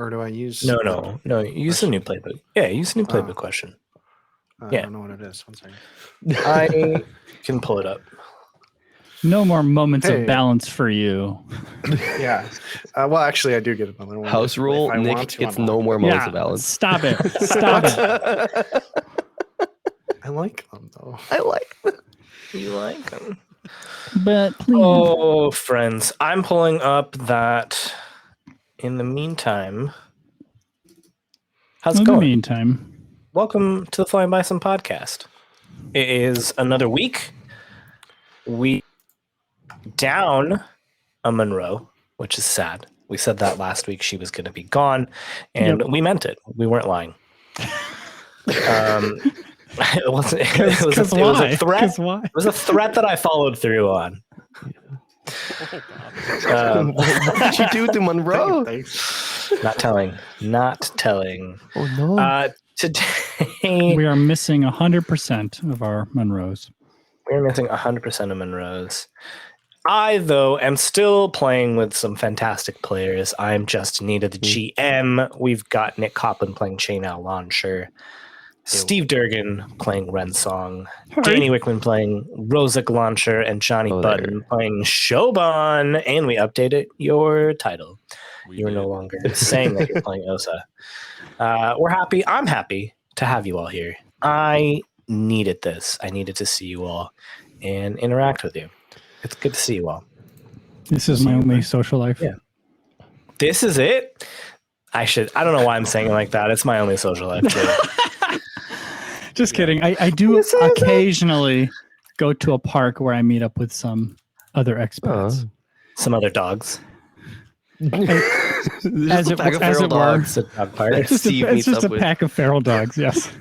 or do I use? No. Use the new playbook. Yeah, use the new playbook question. I don't know what it is. One second. I can pull it up. No more moments of balance for you. Yeah. Well, actually, I do get another one. House rule: Nick gets no more moments of balance. Stop it! Stop it! I like them though. I like them. You like them? But please. Oh, friends, I'm pulling up that. In the meantime, how's it going? In the meantime, welcome to the Flying Bison podcast. It is another week. We down a Monroe, which is sad. We said that last week she was going to be gone, and we meant it. We weren't lying. It was a threat. It was a threat that I followed through on. What did you do to Monroe? Not telling. Oh no! Today we are missing 100% of our Monroes. We're missing 100% of Monroes. I, though, am still playing with some fantastic players. I'm just needed the GM. We've got Nick Coplin playing Chain Owl Launcher, Steve Durgan playing Ren Song, Danny Wickman playing Rosic Launcher, and Johnny Button playing Shoban. And we updated your title. You're no longer saying that you're playing Osa. We're happy. I'm happy to have you all here. I needed this. I needed to see you all and interact with you. It's good to see you all. This is my only social life. Yeah. This is it? I don't know why I'm saying it like that. It's my only social life too. Just kidding. I do occasionally go to a park where I meet up with some other expats. Some other dogs. As it were. It's a dog park. It's just a pack of feral dogs, yes.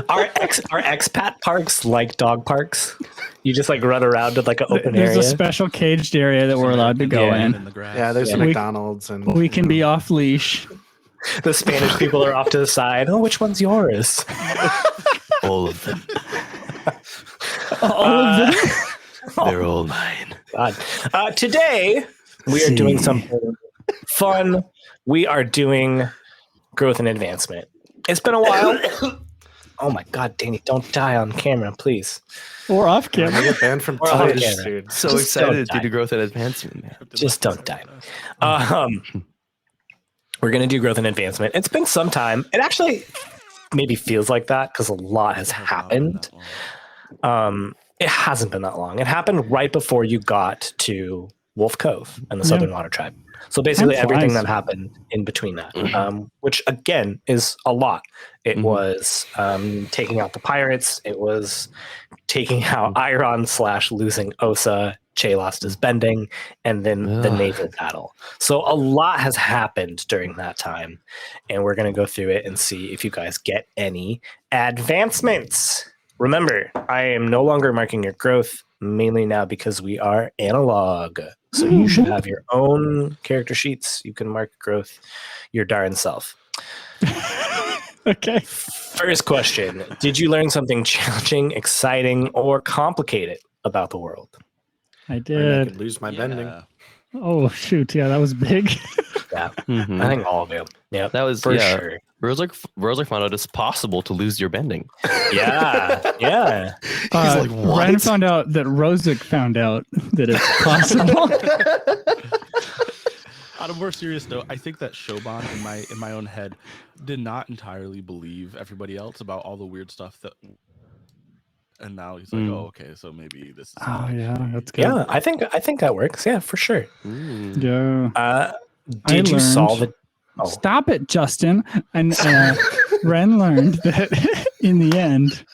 Are expat parks like dog parks? You just like run around to like an open area? There's a special caged area that we're allowed to go in. Yeah, there's McDonald's. And we can be off leash. The Spanish people are off to the side. Oh, which one's yours? All of them. All of them? They're all mine. God. Today, we are doing something fun. We are doing growth and advancement. It's been a while. Oh my God, Danny, don't die on camera, please. Or off camera. Get banned from Twitch, dude. So just excited to do growth and advancement, man. Just don't die. We're going to do growth and advancement. It's been some time. It actually maybe feels like that because a lot has happened. It hasn't been that long. It happened right before you got to Wolf Cove and the Southern Water Tribe. So basically everything that happened in between that, which again is a lot. It was taking out the pirates. It was taking out Iron / losing Osa. Che lost his bending, and then the naval battle. So a lot has happened during that time, and we're going to go through it and see if you guys get any advancements. Remember, I am no longer marking your growth, mainly now because we are analog. So you should have your own character sheets. You can mark growth your darn self. Okay. First question. Did you learn something challenging, exciting, or complicated about the world? I did. I could lose my bending. Oh, shoot. Yeah, that was big. Yeah. I think all of you. Yeah, that was for sure. Rosic found out it's possible to lose your bending. Yeah. He's like, what? Ren found out that Rosic found out that it's possible. On a more serious note, I think that Shoban in my own head did not entirely believe everybody else about all the weird stuff that. And now he's like, oh, okay, so maybe this is. Oh, yeah, that's good. Yeah, I think that works. Yeah, for sure. Yeah. Did you solve it? Oh. Stop it, Justin. And Ren learned that in the end,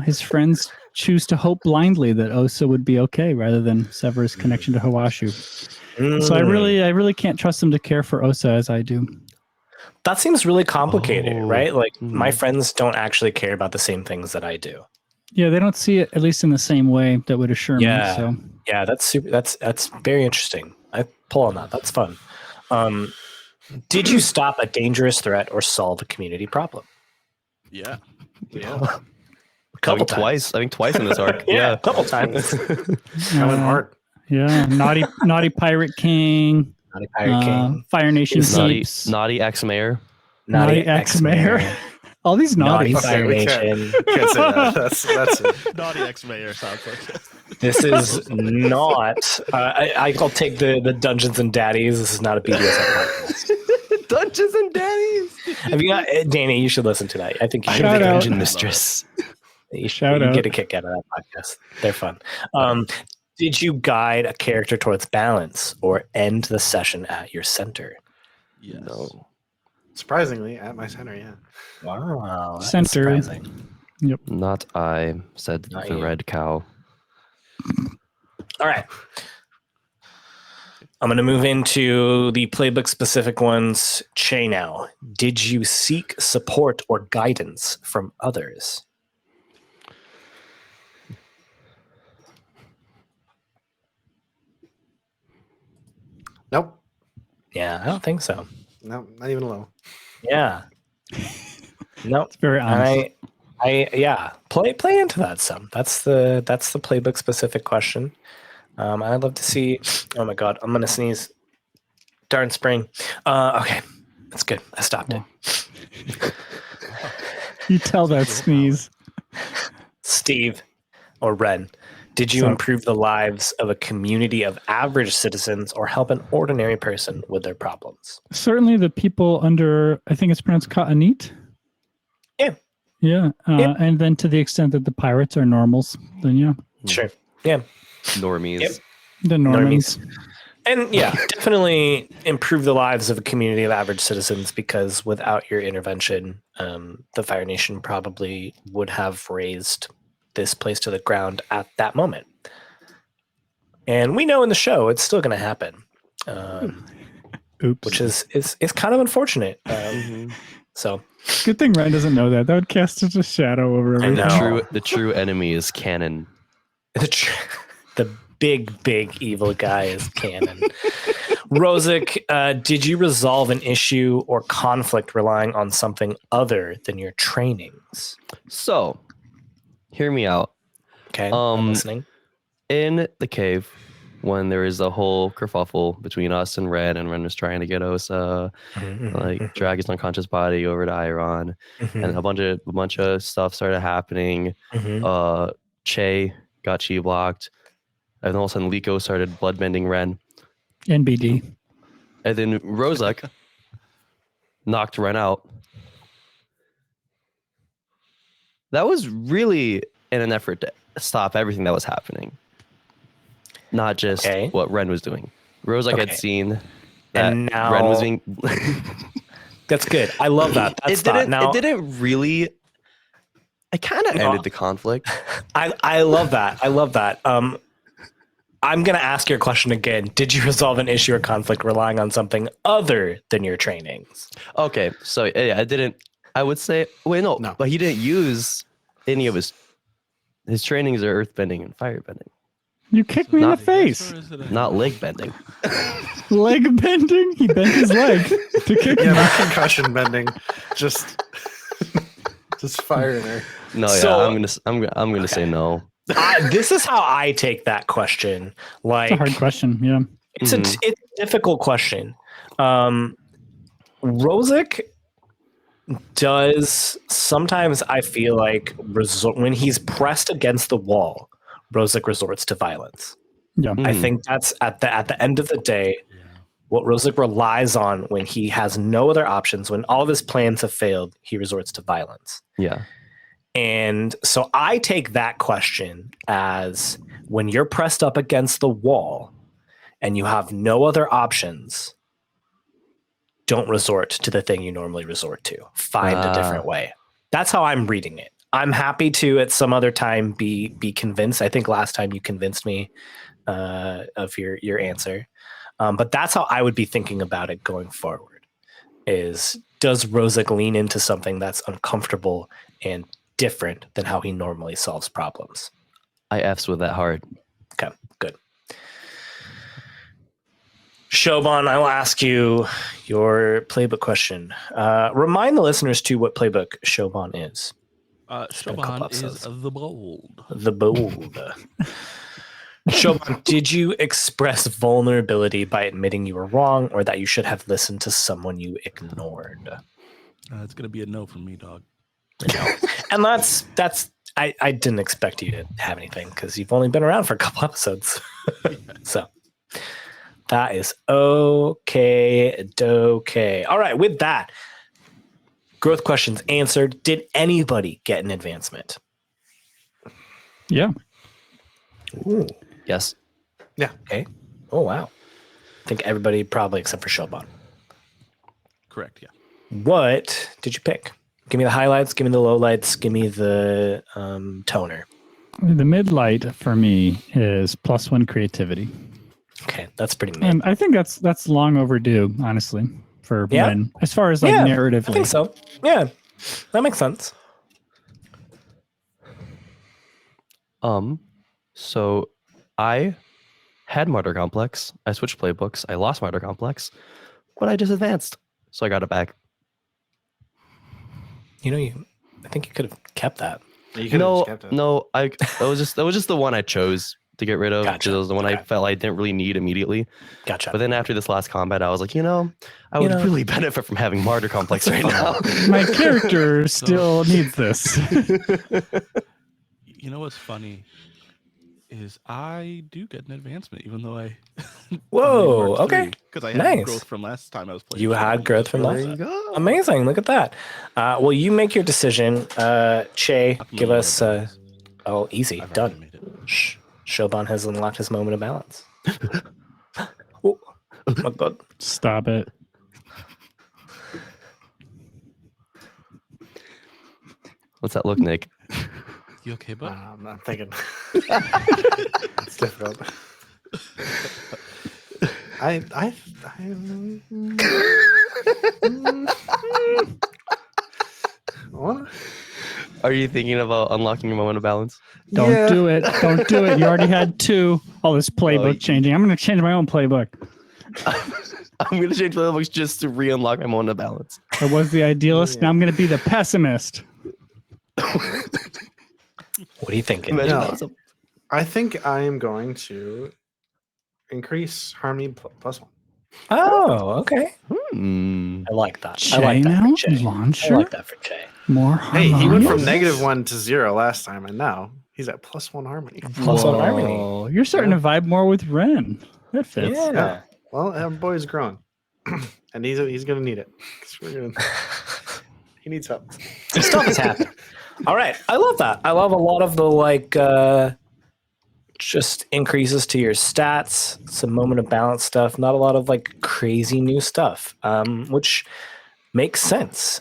his friends choose to hope blindly that Osa would be okay rather than sever his connection to Hawashu. So I really can't trust them to care for Osa as I do. That seems really complicated, right? Like my friends don't actually care about the same things that I do. Yeah, they don't see it at least in the same way that would assure me. So yeah, that's super. That's very interesting. I pull on that. That's fun. Did you stop a dangerous threat or solve a community problem? Yeah. A couple times. Twice. I think twice in this arc. Yeah, a couple times. That went hard. Yeah, naughty pirate king. Naughty Pirate King. Fire Nation Naughty, peeps. naughty ex-mayor. Naughty ex-mayor. All these Naughty naughties. Fire we can't- Nation. Can't say that. That's it. Naughty ex-mayor sounds like it. This is not. I'll take the Dungeons and Daddies. This is not a BDSM podcast. Dungeons and Daddies. Have you got Danny? You should listen to that. I think you I'm should. Shout the out. dungeon mistress. You Shout you out. get a kick out of that podcast. They're fun. Did you guide a character towards balance or end the session at your center? Yes. No. Surprisingly, at my center, yeah. Wow. That's Center. surprising. Not I, said Not the you. red cow. All right. I'm going to move into the playbook specific ones. Che now. Did you seek support or guidance from others? Nope. Yeah, I don't think so. No, not even low. Yeah. Nope. It's very honest. Yeah. Play into that some. That's the playbook specific question. I'd love to see. Oh my god, I'm gonna sneeze. Darn spring. Okay, that's good. I stopped it. You tell that sneeze. Steve or Ren, did you So- improve the lives of a community of average citizens or help an ordinary person with their problems? Certainly the people under, I think it's pronounced Ka'anit. Yeah. Yeah. Yeah. And then to the extent that the pirates are normals, then yeah. Sure. Yeah. Normies. Yep. The Normans. And yeah, definitely improve the lives of a community of average citizens because without your intervention, the Fire Nation probably would have razed this place to the ground at that moment. And we know in the show it's still going to happen, Oops. which is kind of unfortunate. So Good thing Ryan doesn't know that. That would cast such a shadow over I everything. know. The true enemy is canon. the big evil guy is canon. Rosic, did you resolve an issue or conflict relying on something other than your trainings? So, hear me out. Okay, I'm listening. In the cave, when there was a whole kerfuffle between us and Ren was trying to get Osa, like drag his unconscious body over to Iron, and a bunch of stuff started happening. Che got chi blocked, and all of a sudden Liko started bloodbending Ren, NBD. and then Rozak knocked Ren out. That was really in an effort to stop everything that was happening, not just what Ren was doing. Rozak had seen that And now- Ren was being. That's good. I love that. That's It didn't really. I kind of ended the conflict. I love that. I love that. I'm going to ask your question again. Did you resolve an issue or conflict relying on something other than your trainings? Okay, so yeah, I didn't. I would say no, but he didn't use any of his trainings are earthbending and firebending, You kicked me in the face. not leg bending. Leg bending? He bent his leg to kick Yeah, me. not concussion bending. Just fire in there. No, So- yeah, I'm gonna say no. This is how I take that question. Like, It's a hard question. Yeah. it's a difficult question. Rosic does sometimes, I feel like, when he's pressed against the wall, Rosic resorts to violence. Yeah. I think that's at the end of the day, what Rosic relies on when he has no other options, when all of his plans have failed, he resorts to violence. Yeah. And so I take that question as when you're pressed up against the wall and you have no other options, don't resort to the thing you normally resort to. Find a different way. That's how I'm reading it. I'm happy to at some other time be convinced. I think last time you convinced me of your answer. But that's how I would be thinking about it going forward. Is does Rosic lean into something that's uncomfortable and different than how he normally solves problems? I F's with that hard. Okay, good. Shoban, I will ask you your playbook question. Remind the listeners too what playbook Shoban is. Shoban is the bold. The bold. Shoban, did you express vulnerability by admitting you were wrong, or that you should have listened to someone you ignored? It's gonna be a no from me, dog. No. And that's I didn't expect you to have anything because you've only been around for a couple episodes. So that is okay. All right, with that, growth questions answered. Did anybody get an advancement? Yeah. Ooh. Yes. Yeah. Okay. Oh wow. I think everybody probably except for Shoban. Correct. Yeah. What did you pick? Give me the highlights, give me the lowlights, give me the toner. The mid-light for me is +1 creativity. Okay, that's pretty mid. And I think that's long overdue, honestly, for Yeah? Ren. As far as like narratively. I think so. Yeah, that makes sense. So I had Martyr Complex. I switched playbooks. I lost Martyr Complex, but I just advanced, so I got it back. You know, I think you could have kept that. You could've just kept it. No, that was just the one I chose to get rid of because Gotcha. it was the one I felt I didn't really need immediately. Gotcha. But then after this last combat, I was like, I would really benefit from having Martyr Complex right now. My character still needs this. You know what's funny is I do get an advancement, even though I. Whoa, okay. Because I had Nice. growth from last time I was playing. You had growth from There last. you go. Amazing. Look at that. Well, you make your decision. Che, give us. Easy. I've already Done. made it. Shh. Shoban has unlocked his moment of balance. Oh my god. Stop it. What's that look, Nick? You okay, bud? I'm thinking. It's difficult. What? Are you thinking about unlocking your moment of balance? Don't do it. Don't do it. You already had 2. All this playbook Oh, changing. I'm going to change my own playbook. I'm going to change playbooks just to re-unlock my moment of balance. I was the idealist. Now I'm going to be the pessimist. What are you thinking? Imagine No. that was I think I am going to increase harmony +1. Oh, okay. I like that. I like Che that now? for Che. I Launcher? like that for Che. More Hey, he went from harmonious? -1 to 0 last time, and now he's at +1 harmony. +1 harmony. Whoa, you're starting to vibe more with Ren. That fits. Yeah. Well, our boy's grown, and he's gonna need it. 'Cause he needs help. Stuff is happening. All right. I love that. I love a lot of the just increases to your stats, some moment of balance stuff, not a lot of like crazy new stuff, which makes sense.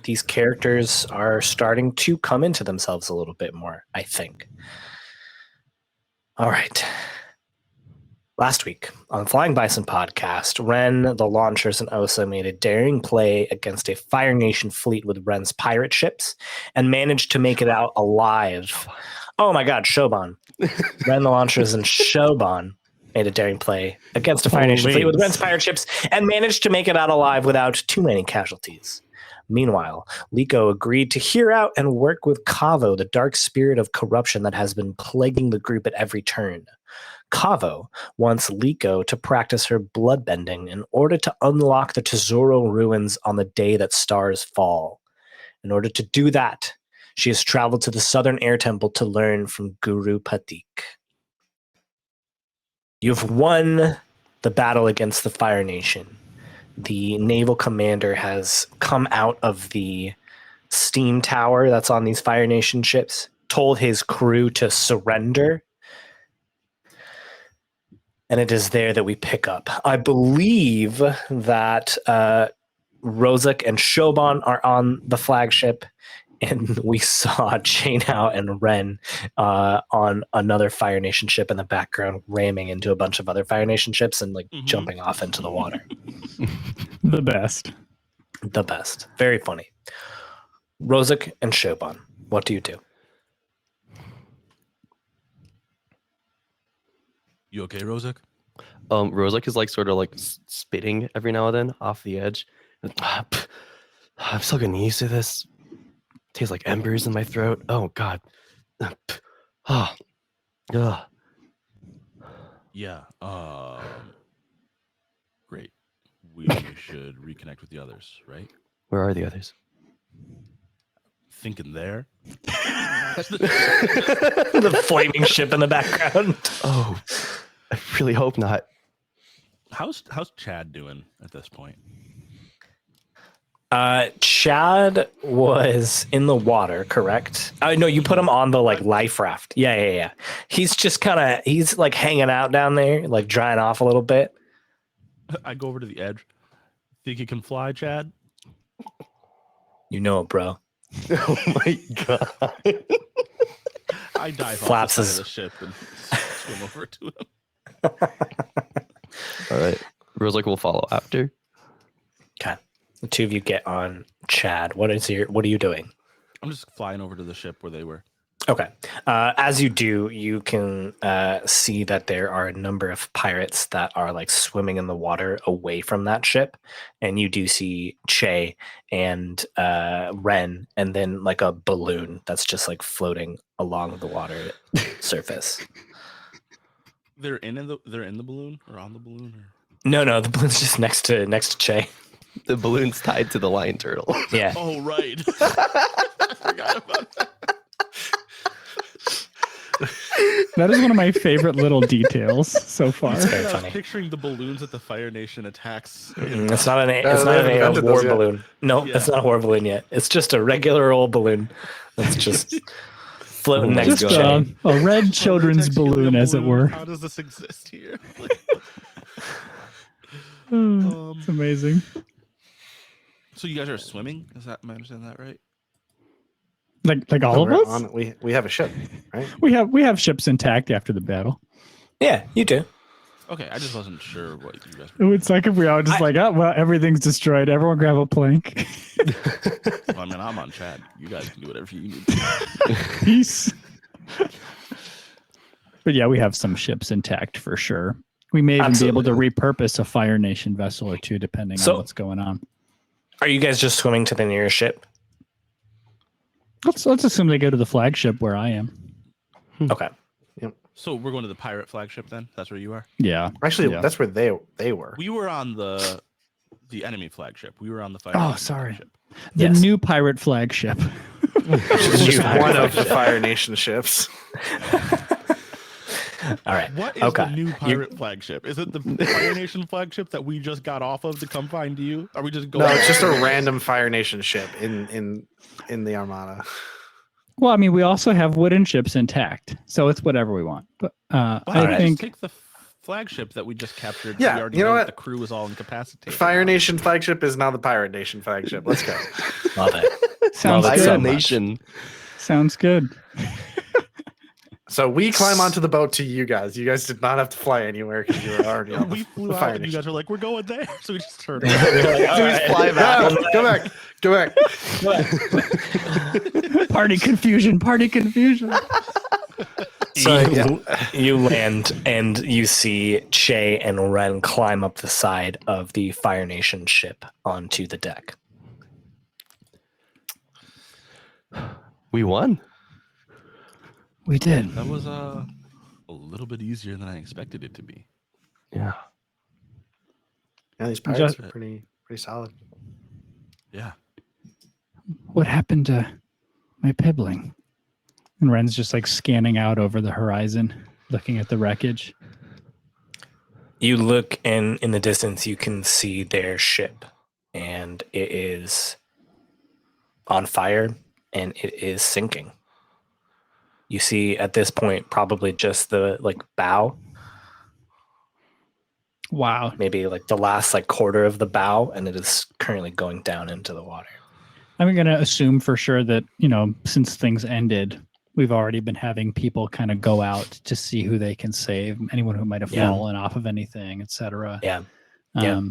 These characters are starting to come into themselves a little bit more, I think. All right. Last week on the Flying Bison podcast, Ren, the Launchers, and Osa made a daring play against a Fire Nation fleet with Ren's pirate ships and managed to make it out alive. Oh my god, Shoban. Ren, the Launchers, and Shoban made a daring play against a Fire Nation fleet with Ren's pirate ships and managed to make it out alive without too many casualties. Meanwhile, Liko agreed to hear out and work with Kaavo, the dark spirit of corruption that has been plaguing the group at every turn. Kaavo wants Liko to practice her bloodbending in order to unlock the Tesoro ruins on the day that stars fall. In order to do that, she has traveled to the Southern Air Temple to learn from Guru Patik. You've won the battle against the Fire Nation. The naval commander has come out of the steam tower that's on these Fire Nation ships, told his crew to surrender. And it is there that we pick up. I believe that Rozak and Shoban are on the flagship, and we saw Chainhow and Ren on another Fire Nation ship in the background, ramming into a bunch of other Fire Nation ships and jumping off into the water. The best. The best. Very funny. Rozak and Shoban, what do you do? You okay, Rozak? Rozak is like sort of like spitting every now and then off the edge. I'm still getting used to this. Tastes like embers in my throat. Oh god. Oh. Ugh. Yeah. Great. We should reconnect with the others, right? Where are the others? Thinking there. The flaming ship in the background. Oh, I really hope not. How's Chad doing at this point? Chad was in the water, correct? No, you put him on the like life raft. Yeah. He's just he's like hanging out down there, like drying off a little bit. I go over to the edge. Think you can fly, Chad? You know it, bro. Oh my god. I dive Flaps off the his- side of the ship and swim over to him. All right. Rosalike will follow after. Okay. The two of you get on Chad. What are you doing? I'm just flying over to the ship where they were. Okay. As you do, you can see that there are a number of pirates that are like swimming in the water away from that ship. And you do see Che and Ren, and then like a balloon that's just like floating along the water surface. They're in the balloon or on the balloon or No, the balloon's just next to Che. The balloon's tied to the lion turtle. Yeah. Oh right. I forgot about that. That is one of my favorite little details so far. It's very I was funny. picturing the balloons that the Fire Nation attacks. It's not an they it's not haven't a invented war those yet. balloon. No, Yeah. it's not a war balloon yet. It's just a regular old balloon that's just floating Oh my next Just to God. Che. a red children's Text helium balloon, as it were. How does this exist here? It's amazing. So you guys are swimming? Am I understanding that right? Like all of We're us. we have a ship, right? We have ships intact after the battle. Yeah, you do. Okay, I just wasn't sure what you guys were. It's like if we all just oh well, everything's destroyed. Everyone grab a plank. Well, I mean, I'm on Chad. You guys can do whatever you need. Peace. But yeah, we have some ships intact for sure. We may even be able to repurpose a Fire Nation vessel or two, depending on what's going on. Are you guys just swimming to the nearest ship? Let's assume they go to the flagship where I am. Okay. So we're going to the pirate flagship then? That's where you are? Yeah. Actually, Yeah. that's where they were. We were on the enemy flagship. We were on the Fire Oh, Nation sorry. flagship. The Yes. new pirate flagship. It's just one of the Fire Nation ships. All right. What is Okay. the new pirate flagship? Is it the Fire Nation flagship that we just got off of to come find you? Are we just going? No, it's just a random Fire Nation ship in the Armada. Well, I mean, we also have wooden ships intact, so it's whatever we want. But Why I don't we think just take the flagship that we just captured? Yeah, we already you know what? the crew is all incapacitated. Fire Nation flagship is now the Pirate Nation flagship. Let's go. Love it. sounds Well, that's good. so much. Nation. Sounds good. So we climb onto the boat to you guys. You guys did not have to fly anywhere because you were already on We the flew out Fire and you Nation. guys were like, "We're going there," so we just turned. All right. Fly back. Go back. Party confusion. Party confusion. So, You land and you see Che and Ren climb up the side of the Fire Nation ship onto the deck. We won. We did. That was a little bit easier than I expected it to be. Yeah. Yeah, these pirates Just- are pretty solid. Yeah. What happened to my pibbling? And Ren's just like scanning out over the horizon, looking at the wreckage. You look and in the distance, you can see their ship, and it is on fire and it is sinking. You see at this point probably just the like bow, Wow. maybe like the last like quarter of the bow, and it is currently going down into the water. I'm going to assume for sure that, since things ended, we've already been having people kind of go out to see who they can save, anyone who might have Yeah. fallen off of anything, etc. Yeah. Yeah.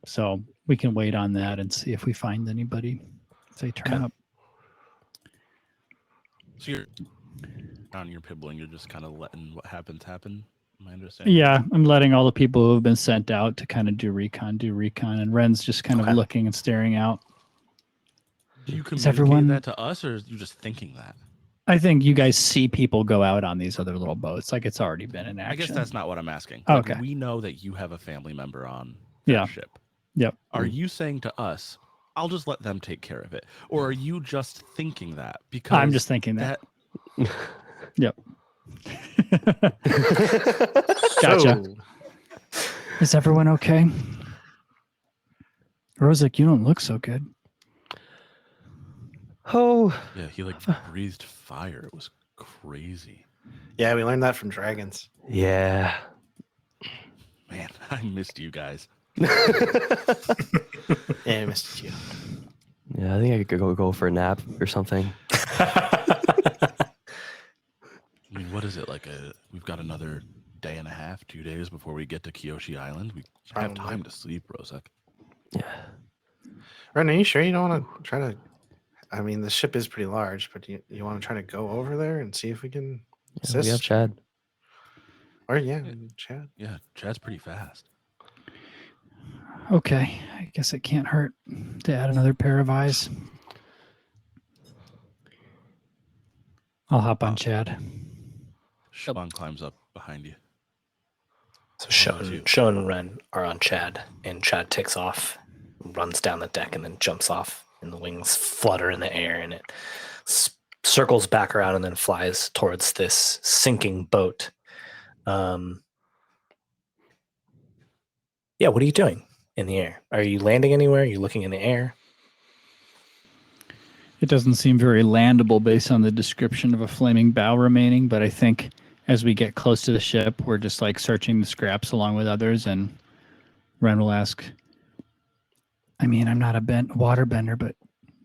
So we can wait on that and see if we find anybody if they turn Okay. up. So you're on your pibbling. You're just kind of letting what happens happen. Am I understanding? Yeah, I'm letting all the people who have been sent out to kind of do recon, and Ren's just kind Okay. of looking and staring out. Do you Is communicate everyone- that to us, or are you just thinking that? I think you guys see people go out on these other little boats. Like it's already been in action. I guess that's not what I'm asking. Oh, Like, okay. we know that you have a family member on Yeah. that ship. Yep. Are you saying to us, I'll just let them take care of it? Or are you just thinking that? Because I'm just thinking that. Yep. Gotcha. So, Is everyone okay? Rosic, you don't look so good. Oh, Yeah, he like breathed fire. It was crazy. yeah, we learned that from dragons. yeah. Man, I missed you guys. Yeah, I missed you. Yeah, I think I could go for a nap or something. I mean, what is it like? We've got another day and a half, 2 days before we get to Kyoshi Island. We have Probably. time to sleep, Rozek. Yeah. Ren, are you sure you don't want to try to? I mean, the ship is pretty large, but you want to try to go over there and see if we can assist? We have Chad. Or yeah, Chad. Yeah, Chad's pretty fast. Okay. I guess it can't hurt to add another pair of eyes. I'll hop on Chad. Shaban climbs up behind you. So Sean and Ren are on Chad, and Chad takes off, runs down the deck, and then jumps off, and the wings flutter in the air, and it circles back around and then flies towards this sinking boat. Yeah, what are you doing in the air? Are you landing anywhere? Are you looking in the air? It doesn't seem very landable based on the description of a flaming bow remaining, but I think as we get close to the ship, we're just like searching the scraps along with others, and Ren will ask, I mean, I'm not a water bender, but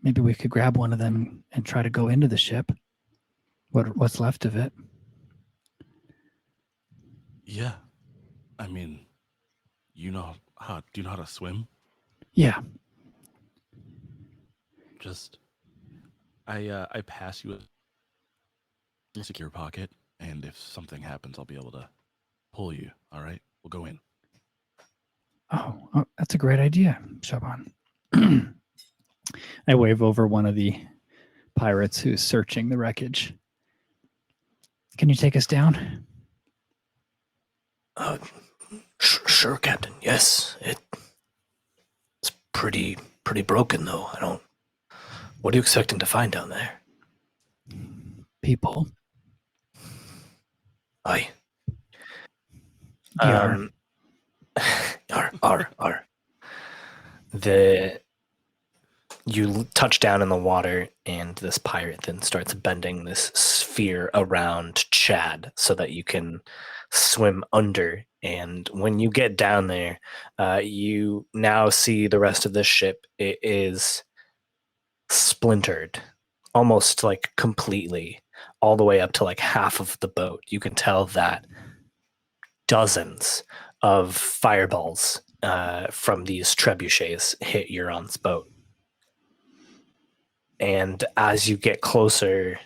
maybe we could grab one of them and try to go into the ship. What's left of it? Yeah. I mean, do you know how to swim? Yeah. Just I pass you a secure pocket, and if something happens, I'll be able to pull you. All right, we'll go in. Oh, that's a great idea, Shaban. I wave over one of the pirates who's searching the wreckage. Can you take us down? Sure, Captain. Yes, it's pretty broken though. What are you expecting to find down there? People. Aye. Yar. Are. You touch down in the water, and this pirate then starts bending this sphere around Chad so that you can swim under. And when you get down there, you now see the rest of this ship. It is splintered, almost like completely, all the way up to like half of the boat. You can tell that dozens of fireballs from these trebuchets hit Euron's boat. And as you get closer,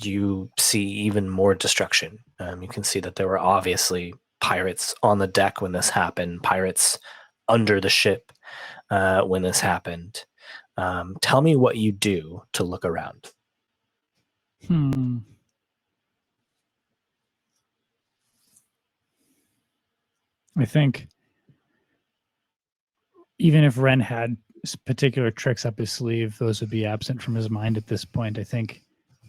you see even more destruction. You can see that there were obviously pirates on the deck when this happened, pirates under the ship when this happened. Tell me what you do to look around. I think even if Ren had particular tricks up his sleeve, those would be absent from his mind at this point. I think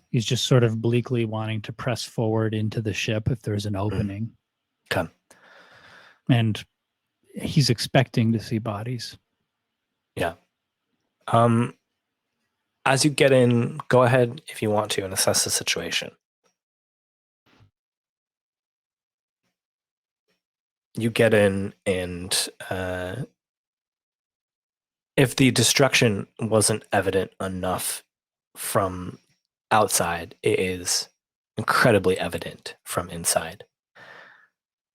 he's just sort of bleakly wanting to press forward into the ship if there's an opening. Come. And he's expecting to see bodies. Yeah. As you get in, go ahead if you want to and assess the situation. You get in, and if the destruction wasn't evident enough from outside, it is incredibly evident from inside.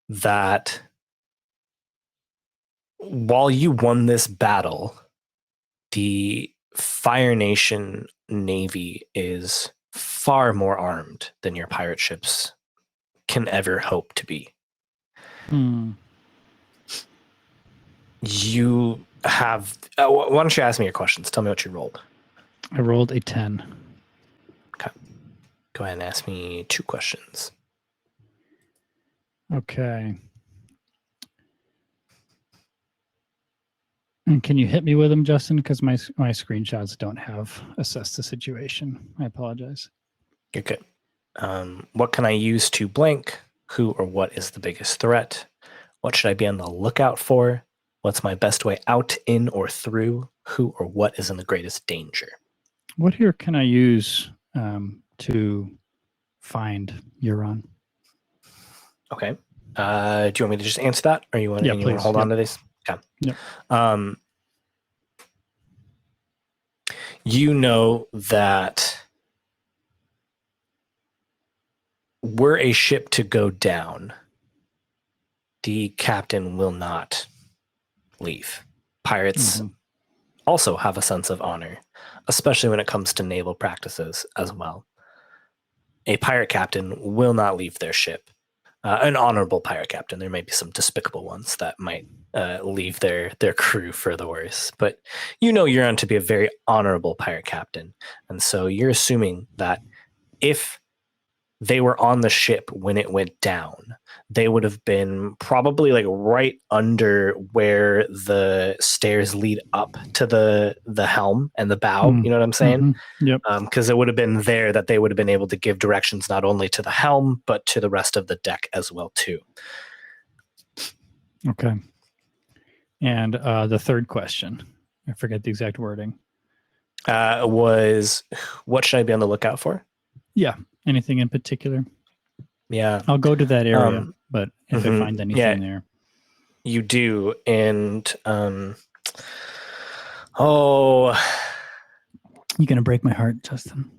That while you won this battle, the Fire Nation Navy is far more armed than your pirate ships can ever hope to be. You have... why don't you ask me your questions? Tell me what you rolled. I rolled a 10. Okay. Go ahead and ask me 2 questions. Okay. And can you hit me with them, Justin? Because my screenshots don't have assess the situation. I apologize. You're good. What can I use to blank? Who or what is the biggest threat? What should I be on the lookout for? What's my best way out, in, or through? Who or what is in the greatest danger? What here can I use to find Euron? Okay. Do you want me to just answer that, or you want, Yeah, and you want please. to hold Yep. on to this? Okay. Yep. You know that were a ship to go down, the captain will not leave. Pirates also have a sense of honor, especially when it comes to naval practices as well. A pirate captain will not leave their ship. An honorable pirate captain. There may be some despicable ones that might leave their crew for the worse. But you know Euron to be a very honorable pirate captain. And so you're assuming that if they were on the ship when it went down, they would have been probably like right under where the stairs lead up to the helm and the bow. You know what I'm saying? Yep. Because it would have been there that they would have been able to give directions not only to the helm but to the rest of the deck as well too. Okay. And the third question, I forget the exact wording. Was what should I be on the lookout for? Yeah. Anything in particular? Yeah. I'll go to that area, but if I find anything there. You do. And you're gonna break my heart, Justin.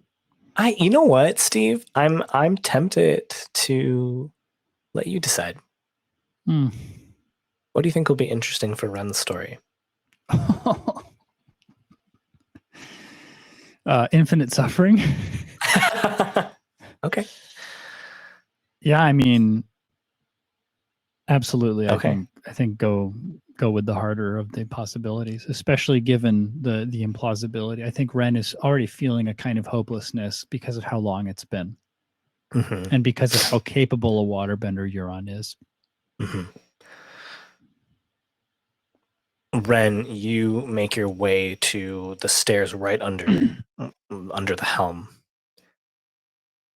You know what, Steve? I'm tempted to let you decide. What do you think will be interesting for Ren's story? Infinite suffering. Okay. Yeah, I mean, absolutely. Okay. I think go with the harder of the possibilities, especially given the implausibility. I think Ren is already feeling a kind of hopelessness because of how long it's been, and because of how capable a waterbender Euron is. Ren, you make your way to the stairs right under the helm.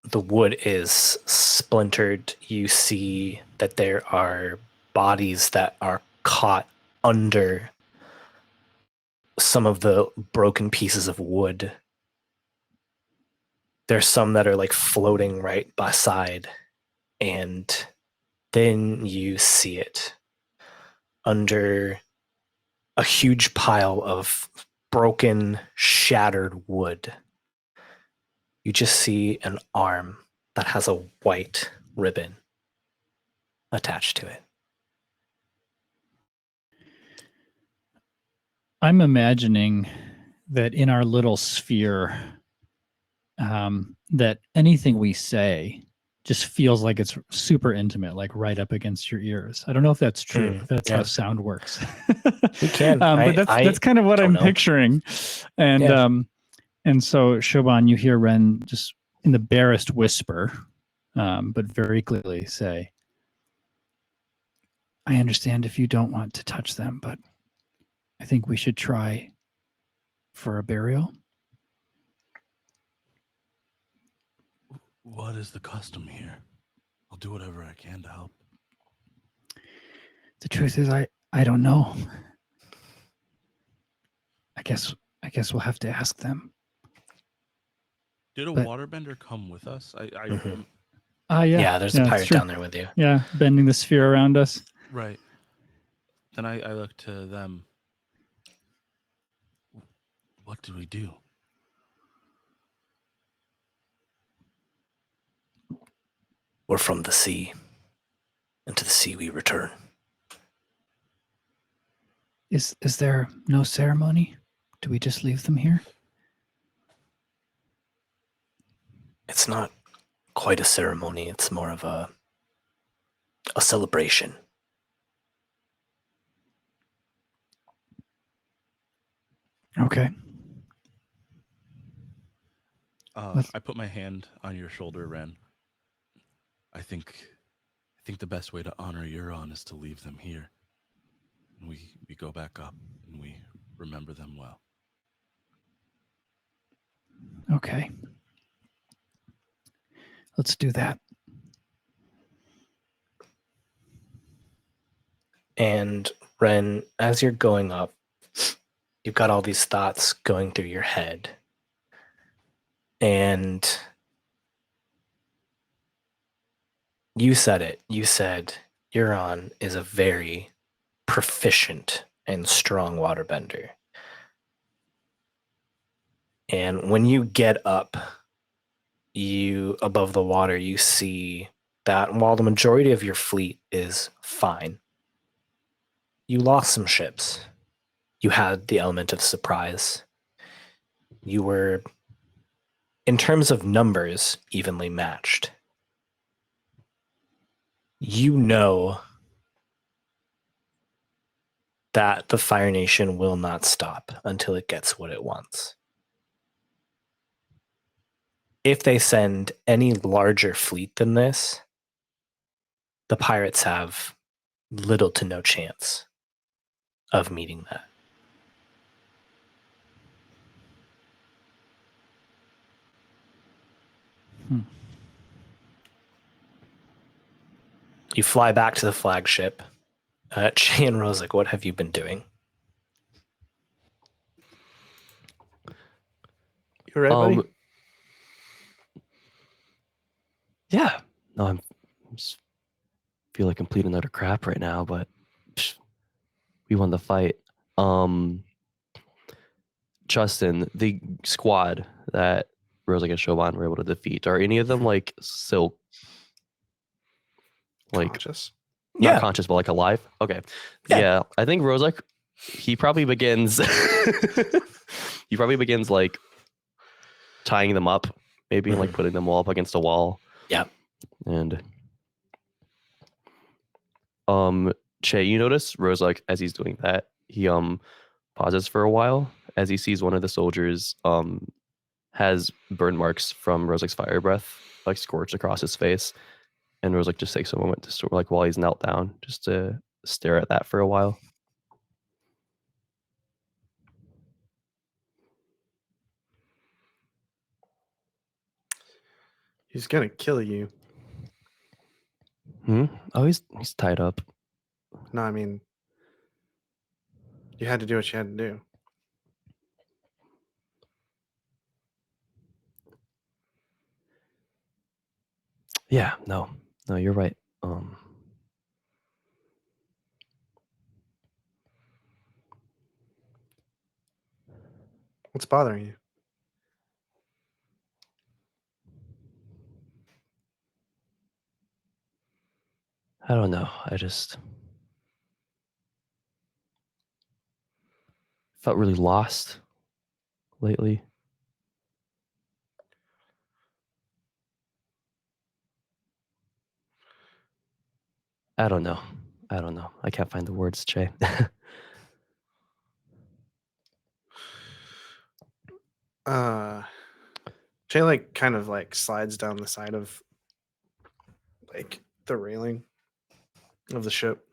The wood is splintered. You see that there are bodies that are caught under some of the broken pieces of wood. There's some that are like floating right beside, and then you see it under a huge pile of broken, shattered wood. You just see an arm that has a white ribbon attached to it. I'm imagining that in our little sphere, that anything we say just feels like it's super intimate, like right up against your ears. I don't know if that's true. If that's how sound works. We can. But that's kind of what I'm picturing. And and so Shoban, you hear Ren just in the barest whisper, but very clearly say, I understand if you don't want to touch them, but I think we should try for a burial. What is the custom here? I'll do whatever I can to help. The truth is, I don't know. I guess we'll have to ask them. Did a waterbender come with us? Yeah, there's a pirate down there with you. Yeah, bending the sphere around us. Right. Then I look to them. What do we do? We're from the sea, and to the sea we return. Is there no ceremony? Do we just leave them here? It's not quite a ceremony. It's more of a celebration. Okay. I put my hand on your shoulder, Ren. I think the best way to honor Euron is to leave them here. And we go back up and we remember them well. Okay. Let's do that. And Ren, as you're going up, you've got all these thoughts going through your head. And you said it. You said Euron is a very proficient and strong waterbender. And when you get up, you above the water, you see that while the majority of your fleet is fine, you lost some ships. You had the element of surprise. You were, in terms of numbers, evenly matched. You know that the Fire Nation will not stop until it gets what it wants. If they send any larger fleet than this, the pirates have little to no chance of meeting that. You fly back to the flagship. Che and Rosic, what have you been doing? You all right, buddy? Yeah. No, I'm just feel like complete and utter crap right now, but we won the fight. Justin, the squad that Rosic and Shoban were able to defeat, are any of them like still like Conscious? not Yeah. conscious but like alive? Okay. Yeah. Yeah, I think Rosic, he probably begins like tying them up, maybe, and like putting them all up against a wall. Yeah. And Che, you notice Rosic as he's doing that, he pauses for a while as he sees one of the soldiers has burn marks from Rosic's fire breath like scorched across his face, and Rosic just takes a moment to sort of like while he's knelt down just to stare at that for a while. He's gonna kill you. Oh, he's tied up. No, I mean, you had to do what you had to do. Yeah, no, you're right. What's bothering you? I don't know. I just felt really lost lately. I don't know. I can't find the words, Che. Jay like kind of like slides down the side of like the railing of the ship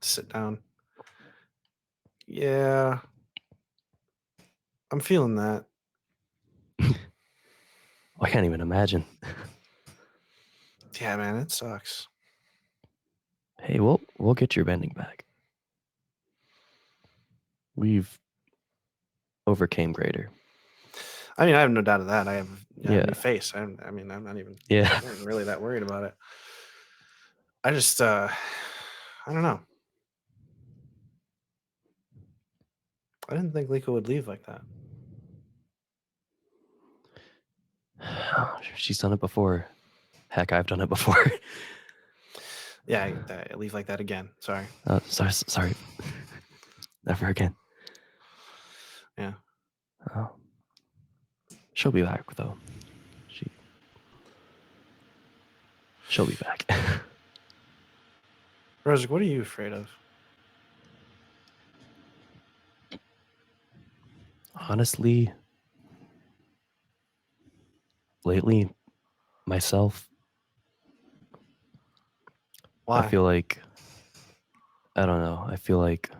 to sit down. Yeah. I'm feeling that. I can't even imagine. Yeah, man, it sucks. Hey, we'll get your bending back. We've overcame greater. I mean, I have no doubt of that. I have a Yeah. new face. I mean, I'm not even Yeah. I'm not really that worried about it. I just I don't know. I didn't think Liko would leave like that. She's done it before. Heck, I've done it before. Yeah, I leave like that again. Sorry. Sorry. Never again. Yeah. Oh. She'll be back though. She'll be back. Rosic, what are you afraid of? Honestly, lately, myself, Why? I feel like, I don't know. I feel like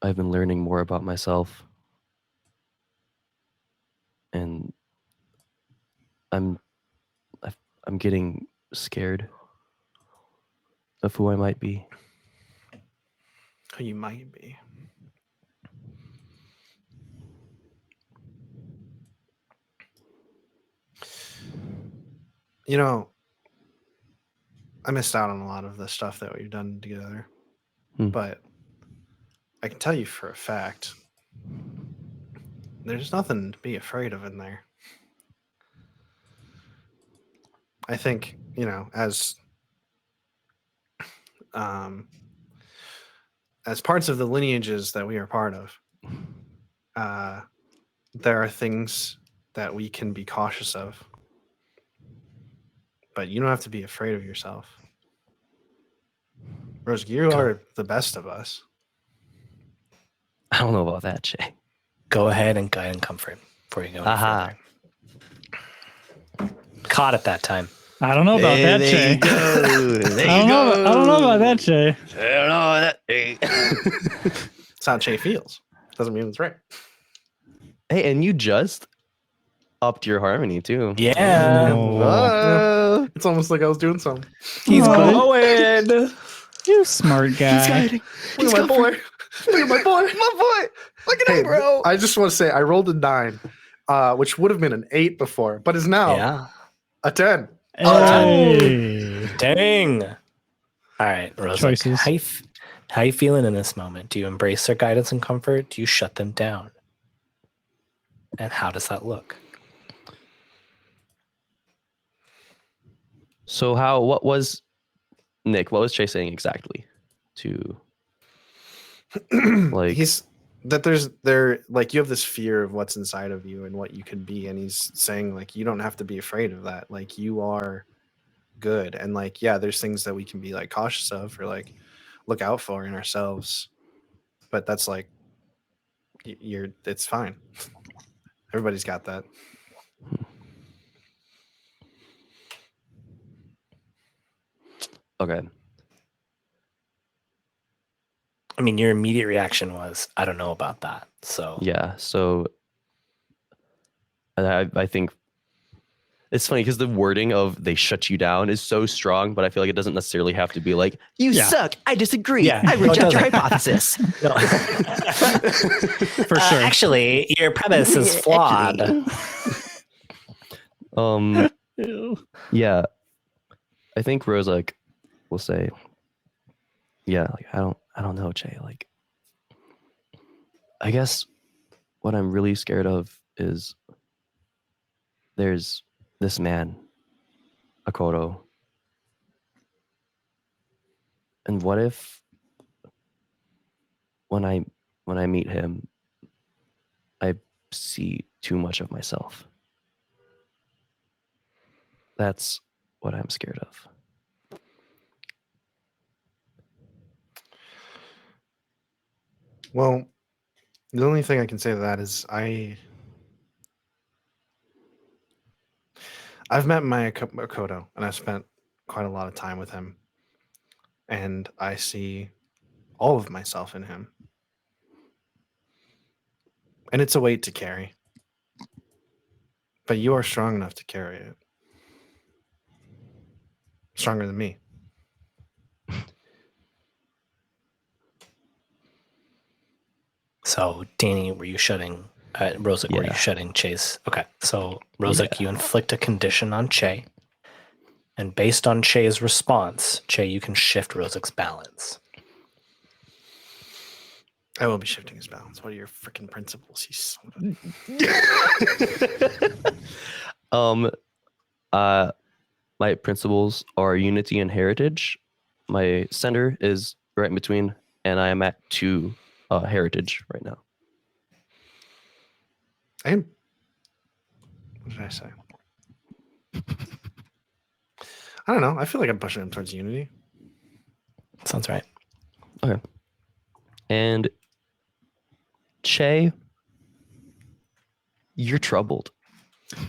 I've been learning more about myself, and I'm I'm getting scared of who I might be. Who you might be. You know, I missed out on a lot of the stuff that we've done together, but I can tell you for a fact, there's nothing to be afraid of in there. I think, you know, um, as parts of the lineages that we are part of, there are things that we can be cautious of, but you don't have to be afraid of yourself. Rose, you are the best of us. I don't know about that, Jay. Go ahead and guide and comfort before you go any Aha. further. Caught at that time. I don't know about that, Jay. I don't know about that, Jay. It's how Che feels. Doesn't mean it's right. Hey, and you just upped your harmony too. Yeah. Oh. It's almost like I was doing something. He's Oh. glowing. You smart guy. Look at my boy. Look at my boy. My boy. Look at Hey, him, bro. I just want to say I rolled a 9, which would have been an 8 before, but is now Yeah. a 10. Hey. Dang. All right, Rose. Choices. How you feeling in this moment? Do you embrace their guidance and comfort? Do you shut them down? And how does that look? So what was Nick? What was Chase saying exactly? To like He's that like you have this fear of what's inside of you and what you could be, and he's saying like you don't have to be afraid of that. Like you are good, and like yeah, there's things that we can be like cautious of or like look out for in ourselves, but that's like it's fine. Everybody's got that. okay. I mean, your immediate reaction was, I don't know about that. So Yeah. So I think it's funny because the wording of "they shut you down" is so strong, but I feel like it doesn't necessarily have to be like "you suck, I disagree, Yeah. I No, it reject your doesn't. hypothesis." No. For sure. Actually, your premise is flawed. Ew. Yeah. I think Rose like will say, yeah, like I don't know, Jay. Like I guess what I'm really scared of is there's this man, Akoto. And what if when I meet him, I see too much of myself? That's what I'm scared of. Well, the only thing I can say to that is I've met my Makoto, and I've spent quite a lot of time with him, and I see all of myself in him, and it's a weight to carry, but you are strong enough to carry it, stronger than me. So, Danny, were you shutting Rosic, were you Yeah. shutting Chase? Okay. So, Rosic, you inflict a condition on Che. And based on Che's response, Che, you can shift Rosic's balance. I will be shifting his balance. What are your freaking principles? You son of a- My principles are unity and heritage. My center is right in between, and I am at 2 heritage right now. And what did I say? I don't know. I feel like I'm pushing him towards unity. Sounds right. Okay. And Che, you're troubled.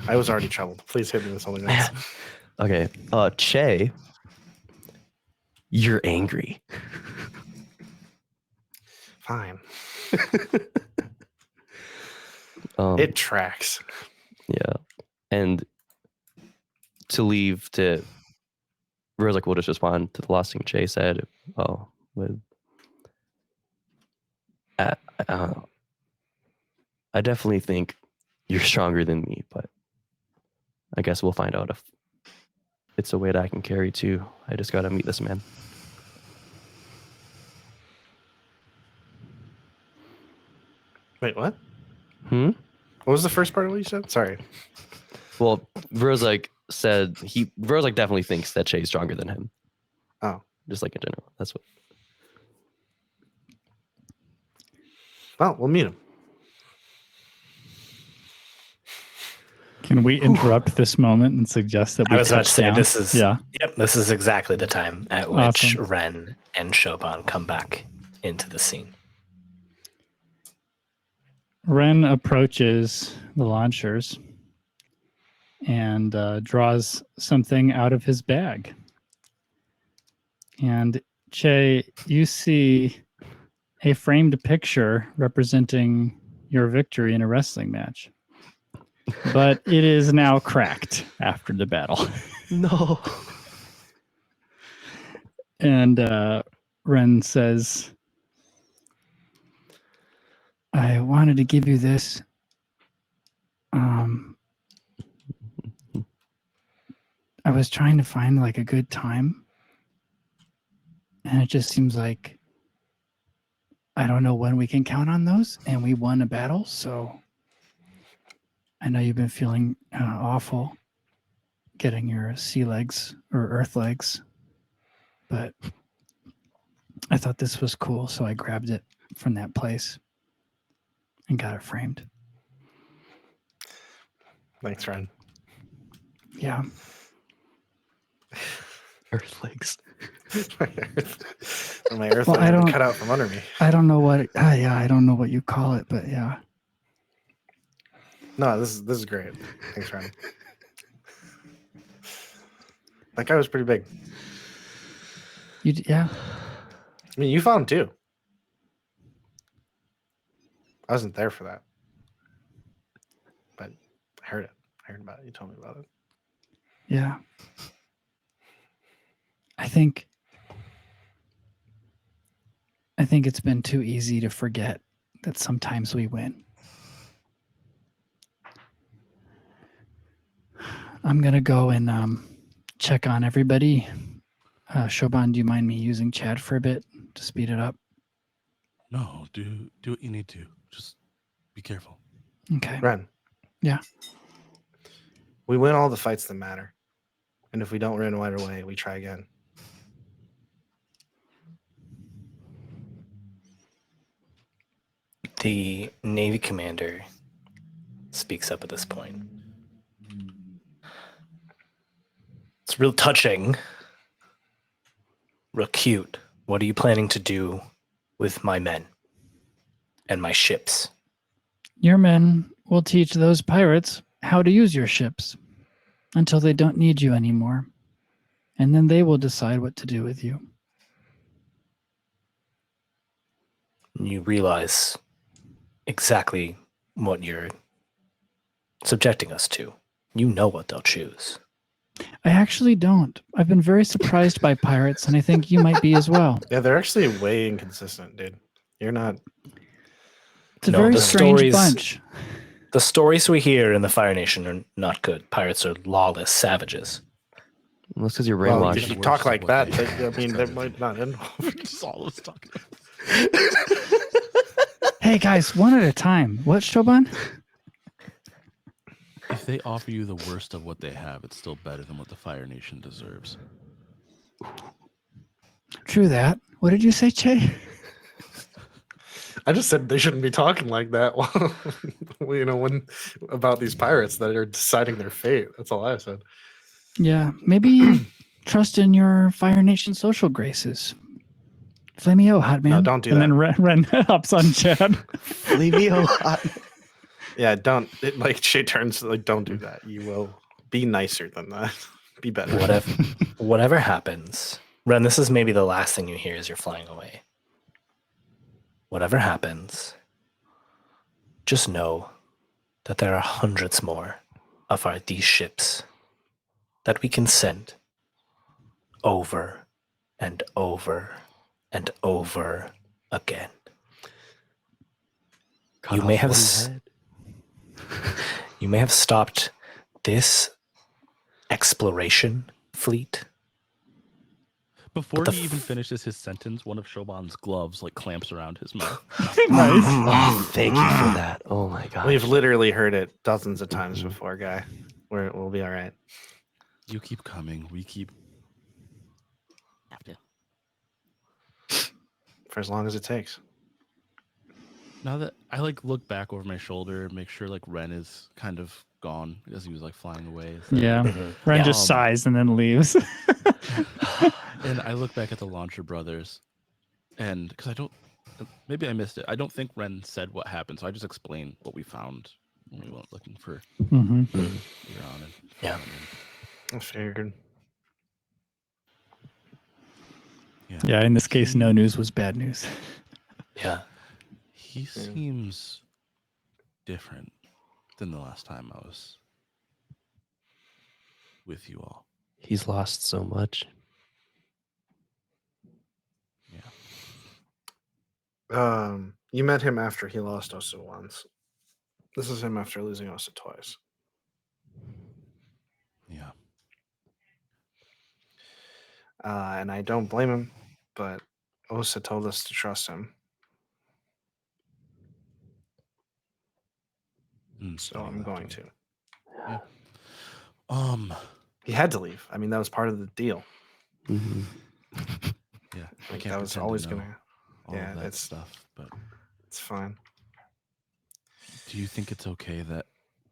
I was already troubled. Please hit me with something else. Okay. Che, you're angry. Fine. It tracks. Yeah. And to leave to Rose, like, we'll just respond to the last thing Che said. Oh, with I definitely think you're stronger than me, but I guess we'll find out if it's a weight I can carry too. I just gotta meet this man. Wait, what? What What was the first part of what you said? Sorry. Well, Verzak said Verzak definitely thinks that Che's stronger than him. Oh. Just like in general. That's what. Well, we'll meet him. Can we interrupt this moment and suggest that we I was about to touch say down? this is Yeah. Yep, this is exactly the time at which Awesome. Ren and Shoban come back into the scene. Ren approaches the launchers and draws something out of his bag. And Che, you see a framed picture representing your victory in a wrestling match. But it is now cracked after the battle. No. And Ren says, I wanted to give you this. I was trying to find like a good time. And it just seems like I don't know when we can count on those. And we won a battle. So I know you've been feeling awful getting your sea legs or earth legs. But I thought this was cool. So I grabbed it from that place and got it framed. Thanks, Ren. Yeah. Earthlings. My earth Well, I leg don't- cut out from under me. I don't know what. I don't know what you call it, but yeah. No, this is great. Thanks, Ren. That guy was pretty big. Yeah. I mean, you found him too. I wasn't there for that, but I heard it. I heard about it. You told me about it. Yeah. I think it's been too easy to forget that sometimes we win. I'm going to go and check on everybody. Shoban, do you mind me using chat for a bit to speed it up? No, do what you need to. Just be careful. Okay. Ren. Yeah. We win all the fights that matter. And if we don't win right away, we try again. The Navy commander speaks up at this point. It's real touching, real cute. What are you planning to do with my men and my ships? Your men will teach those pirates how to use your ships until they don't need you anymore. And then they will decide what to do with you. You realize exactly what you're subjecting us to. You know what they'll choose. I actually don't. I've been very surprised by pirates, and I think you might be as well. Yeah, they're actually way inconsistent, dude. You're not. It's a No, very the strange stories- bunch. The stories we hear in the Fire Nation are not good. Pirates are lawless savages. Well, that's because you're Well, brainwashed. if you Worse talk is like what that, they- I mean, that might not end well. Just all of us talking. Hey guys, one at a time. What, Shoban? If they offer you the worst of what they have, it's still better than what the Fire Nation deserves. True that. What did you say, Che? I just said they shouldn't be talking like that. When about these pirates that are deciding their fate. That's all I said. Yeah, maybe trust in your Fire Nation social graces. Flamio, hot man. No, don't do and that. then Ren hops on Chad. Leave me alone. Yeah, don't like she turns like don't do that. You will be nicer than that. Be better. Whatever happens, Ren, this is maybe the last thing you hear as you're flying away. Whatever happens, just know that there are hundreds more of these ships that we can send over and over and over again. Cut You off may have one head. you may have stopped this exploration fleet. Before the he even finishes his sentence, one of Shoban's gloves like clamps around his mouth. Nice. Oh, thank you for that. Oh my god. We've literally heard it dozens of times Mhm. before, guy. We'll be all right. You keep coming. We keep. Have to. For as long as it takes. Now that I like look back over my shoulder, make sure like Ren is kind of gone as he was like flying away. So- Yeah. Mhm. Ren Yeah. just sighs and then leaves. And I look back at the Launcher Brothers, and because I don't, maybe I missed it. I don't think Ren said what happened, so I just explained what we found when we went looking for Mm-hmm. Iran. And Yeah. I figured. Yeah, in this case, no news was bad news. Yeah. He seems different than the last time I was with you all. He's lost so much. You met him after he lost Osa once. This is him after losing Osa twice. Yeah. And I don't blame him, but Osa told us to trust him, so and he I'm left going again. to. Yeah. He had to leave. I mean, that was part of the deal. Mhm. Yeah. I Like, can't that was pretend to always know gonna. all Yeah, of that it's- stuff. But It's fine. do you think it's okay that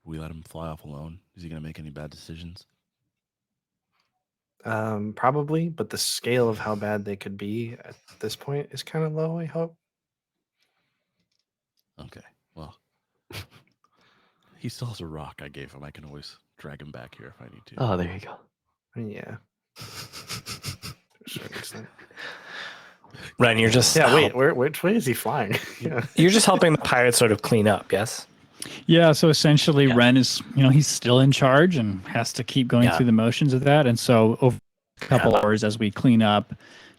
we let him fly off alone? Is he gonna make any bad decisions? Probably, but the scale of how bad they could be at this point is kind of low. I hope. Okay. Well, he still has a rock I gave him. I can always drag him back here if I need to. Oh, there you go. I mean, yeah. To a certain extent. Ren, you're just Yeah. Wait. Which way is he flying? Yeah. You're just helping the pirates sort of clean up, yes? Yeah, so essentially Yeah. Ren is, he's still in charge and has to keep going Yeah. through the motions of that. And so over a couple hours as we clean up,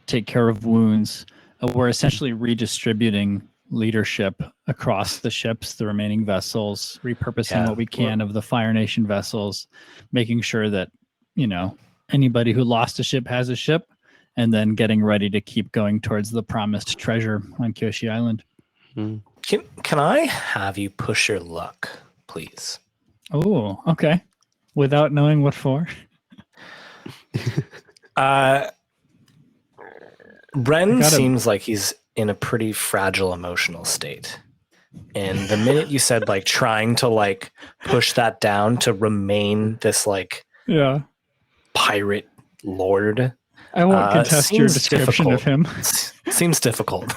take care of wounds, we're essentially redistributing leadership across the ships, the remaining vessels, repurposing Yeah. what we can of the Fire Nation vessels, making sure that, anybody who lost a ship has a ship, and then getting ready to keep going towards the promised treasure on Kyoshi Island. Mm. Can I have you push your luck, please? Oh, okay. Without knowing what for? Ren gotta- seems like he's in a pretty fragile emotional state. And the minute you said like trying to like push that down to remain this like Yeah. pirate lord, I won't contest your seems description of him. seems difficult.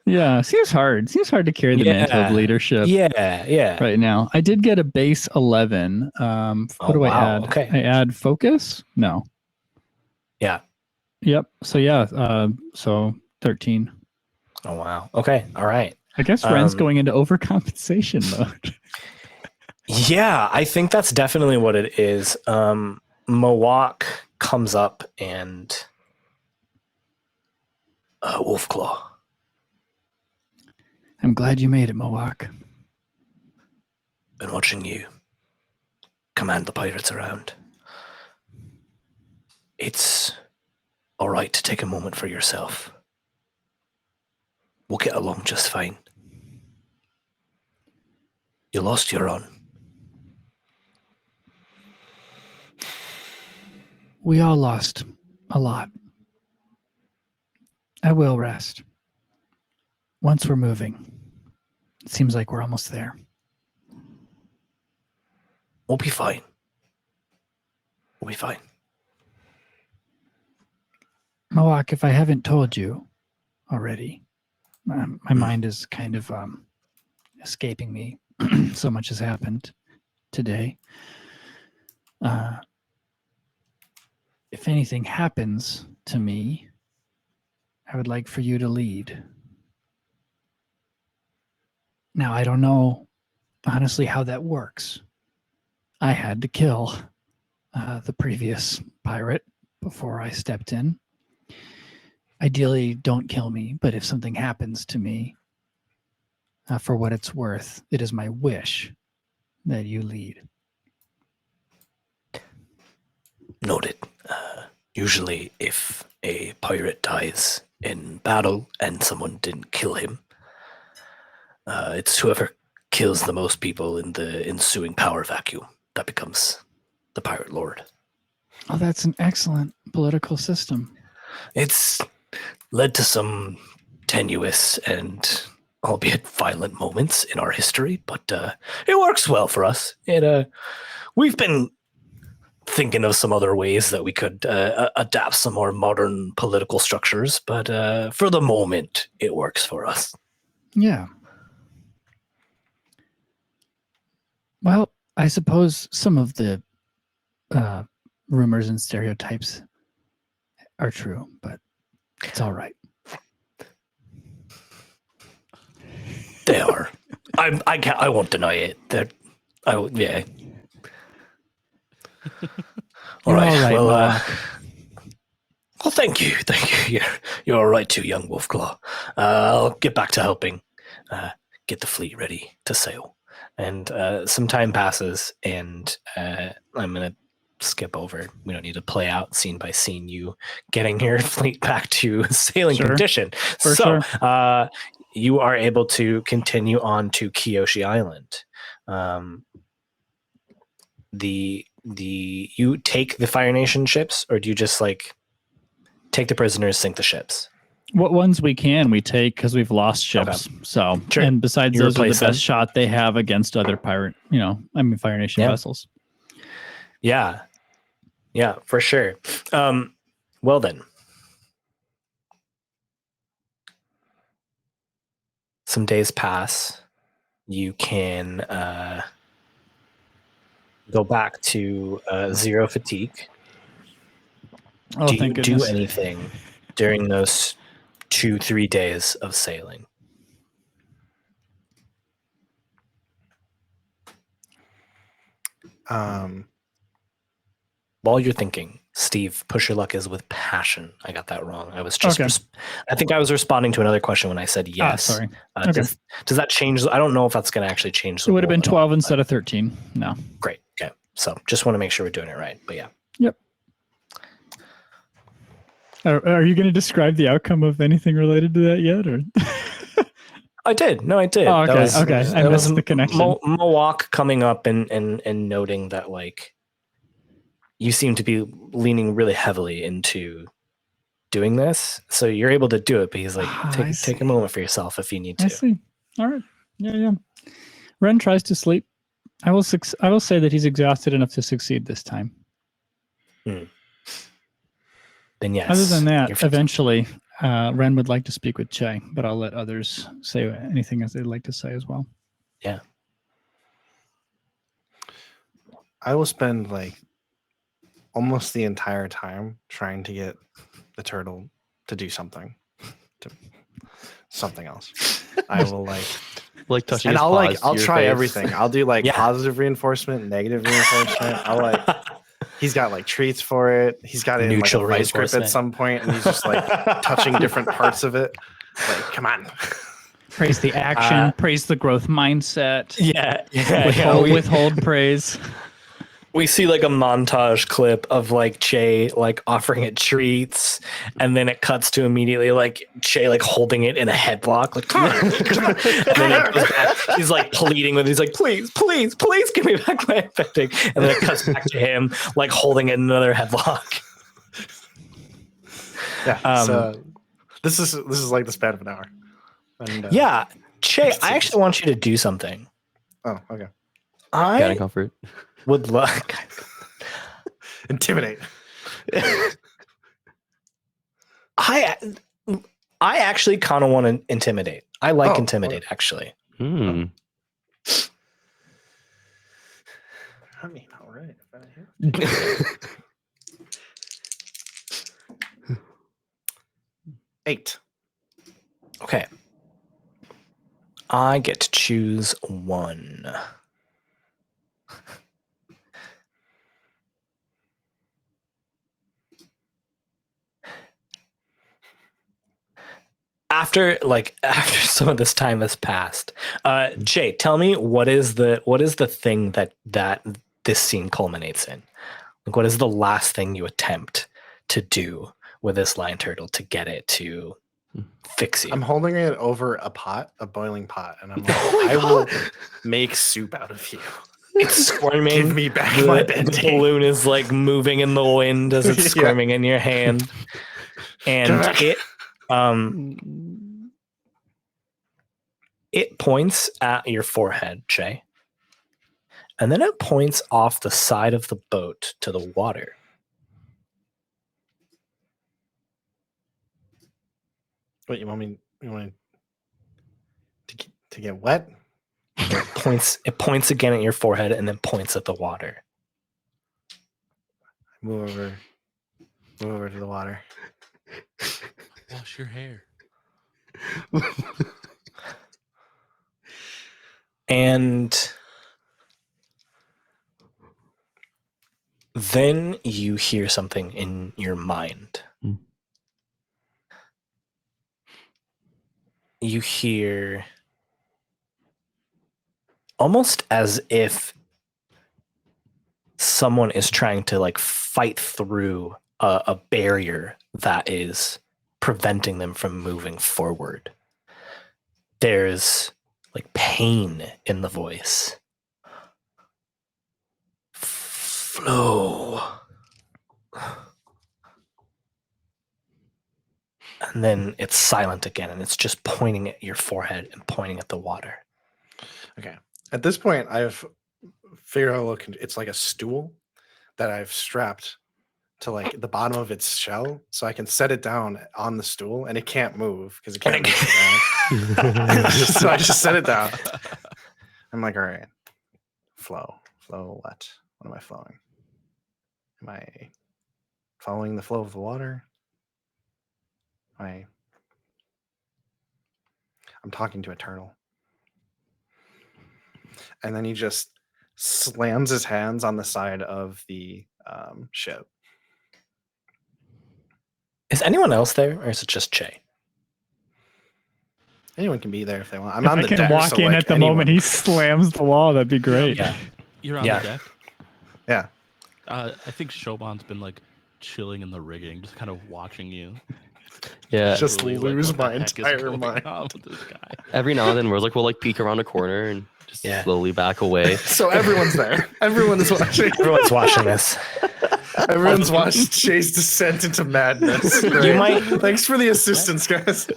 Yeah, seems hard. Seems hard to carry the mantle of Yeah. leadership yeah. right now. I did get a base 11. What do I wow, add? okay. I add focus? No. Yeah. Yep. So yeah, so 13. Oh wow. Okay. All right. I guess Ren's going into overcompensation mode. Yeah, I think that's definitely what it is. Mowak comes up and Wolfclaw. I'm glad you made it, Mowak. Been watching you command the pirates around. It's all right to take a moment for yourself. We'll get along just fine. You lost your own. We all lost a lot. I will rest. Once we're moving, it seems like we're almost there. We'll be fine. We'll be fine. Mowak, if I haven't told you already, my mind is kind of escaping me. so much has happened today. If anything happens to me, I would like for you to lead. Now, I don't know, honestly, how that works. I had to kill the previous pirate before I stepped in. Ideally, don't kill me, but if something happens to me, for what it's worth, it is my wish that you lead. Noted. Usually, if a pirate dies in battle and someone didn't kill him, it's whoever kills the most people in the ensuing power vacuum that becomes the pirate lord. Oh, that's an excellent political system. It's led to some tenuous and albeit violent moments in our history, but it works well for us. We've been thinking of some other ways that we could adapt some more modern political structures, but for the moment, it works for us. Yeah. Well, I suppose some of the rumors and stereotypes are true, but it's all right. They are. I won't deny it. Yeah. All right. Well, well, thank you. You're all right too, young Wolfclaw. I'll get back to helping get the fleet ready to sail. And some time passes, and I'm gonna skip over. We don't need to play out scene by scene you getting your fleet back to sailing condition. So you are able to continue on to Kyoshi Island. You take the Fire Nation ships, or do you just like take the prisoners, sink the ships? What ones we can, we take because we've lost ships. Okay. So, sure. And besides, those are the best shot they have against other Fire Nation vessels. Yeah, for sure. Well then, some days pass. You can go back to 0 fatigue. Do you do anything during those 2-3 days of sailing? While you're thinking, Steve, push your luck is with passion. I got that wrong. I was just I think I was responding to another question when I said yes. Sorry. Does that change? I don't know if that's going to actually change the It would have been 12 instead of 13. No. Great. Okay. So just want to make sure we're doing it right. But yeah. Yep. Are you going to describe the outcome of anything related to that yet, or? I did. No, I did. Oh, okay. I missed the connection. Mawak coming up and noting that like you seem to be leaning really heavily into doing this, so you're able to do it. But he's like, take a moment for yourself if you need to. I see. All right. Yeah. Ren tries to sleep. I will say that he's exhausted enough to succeed this time. Then yes. Other than that, eventually, Ren would like to speak with Che, but I'll let others say anything as they'd like to say as well. Yeah. I will spend like almost the entire time trying to get the turtle to do something else. I will like touching, and I'll try face. Everything. I'll do like positive reinforcement, negative reinforcement. I'll like. He's got like treats for it. He's got it in like a vice grip at some point, and he's just like touching different parts of it. Like, come on. Praise the action. Praise the growth mindset. Yeah. Withhold praise. We see like a montage clip of like Che like offering it treats, and then it cuts to immediately like Che like holding it in a headlock, like come on. And then it goes back. He's like pleading with. He's like, please give me back my infecting. And then it cuts back to him like holding it in another headlock. Yeah. So this is like the span of an hour. And, yeah, Che, I actually want you to do something. Oh, okay. Getting comfort. Would love intimidate. I actually kind of want to intimidate. I like intimidate actually. I mean, all right. Eight. Okay. I get to choose one. After some of this time has passed, Jay, tell me what is the thing that this scene culminates in? Like, what is the last thing you attempt to do with this lion turtle to get it to fix you? I'm holding it over a boiling pot, and I'm like, Oh my I will God. make soup out of you. It's squirming. Give me back my The bending. balloon is like moving in the wind as it's Yeah. squirming in your hand, and back. it points at your forehead, Jay, and then it points off the side of the boat to the water. What you want me? You want to get wet? It points again at your forehead and then points at the water. Move over to the water. Wash your hair. And then you hear something in your mind. You hear almost as if someone is trying to like fight through a barrier that is preventing them from moving forward. There's like pain in the voice. Flow. And then it's silent again, and it's just pointing at your forehead and pointing at the water. Okay. At this point, I've figured out it's like a stool that I've strapped to like the bottom of its shell, so I can set it down on the stool, and it can't move because it can't move around. So I just set it down. I'm like, all right, flow what? What am I flowing? Am I following the flow of the water? I'm talking to a turtle. And then he just slams his hands on the side of the ship. Is anyone else there, or is it just Jay? Anyone can be there if they want. I'm If on I the can deck. walk so, in like, at the anyone. moment he slams the wall, that'd be great. Yeah. You're on Yeah. the deck. Yeah. I think Shoban's been like chilling in the rigging, just kind of watching you. Yeah. Just Really, lose what the my heck is entire going mind. on with this guy? Every now and then, we're like, we'll like peek around a corner and just Yeah. slowly back away. So everyone's there. Everyone is watching. Everyone's watching this. Everyone's watched Jay's descent into madness. Great. might- Thanks for the assistance, guys.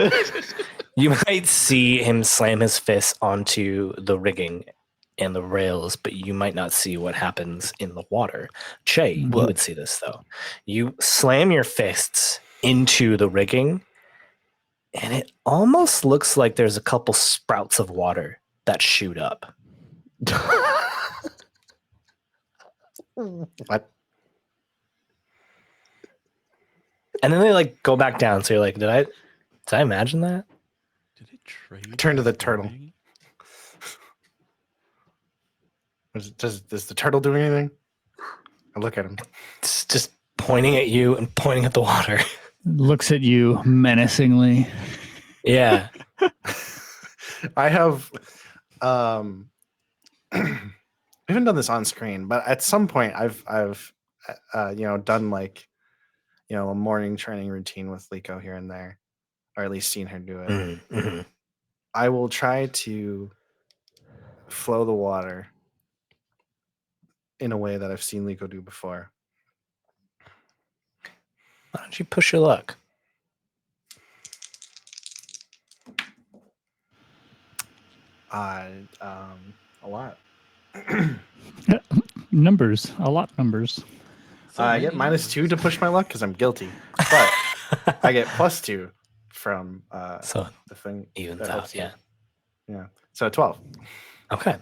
You might see him slam his fist onto the rigging and the rails, but you might not see what happens in the water. Jay, you would see this though. You slam your fists into the rigging, and it almost looks like there's a couple sprouts of water that shoot up. What? And then they like go back down. So you're like, did I imagine that? Did it trade? Turn to the with turtle. ring? Does the turtle do anything? I look at him. It's just pointing at you and pointing at the water. Looks at you menacingly. Yeah. I have I haven't done this on screen, but at some point I've done like a morning training routine with Liko here and there, or at least seen her do it. Mm-hmm. I will try to flow the water in a way that I've seen Liko do before. Why don't you push your luck? A lot. Numbers. A lot numbers. I get -2 to push my luck because I'm guilty, but I get +2 from So the thing. evens that out, helps you. yeah. Yeah. So 12. Okay.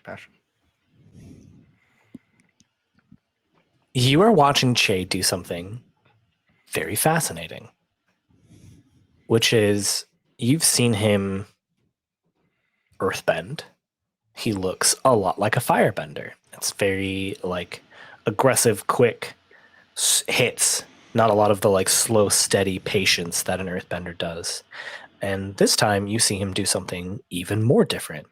passion. You are watching Che do something very fascinating, which is you've seen him earthbend. He looks a lot like a firebender. It's very like aggressive, quick hits, not a lot of the like slow, steady patience that an earthbender does. And this time you see him do something even more different.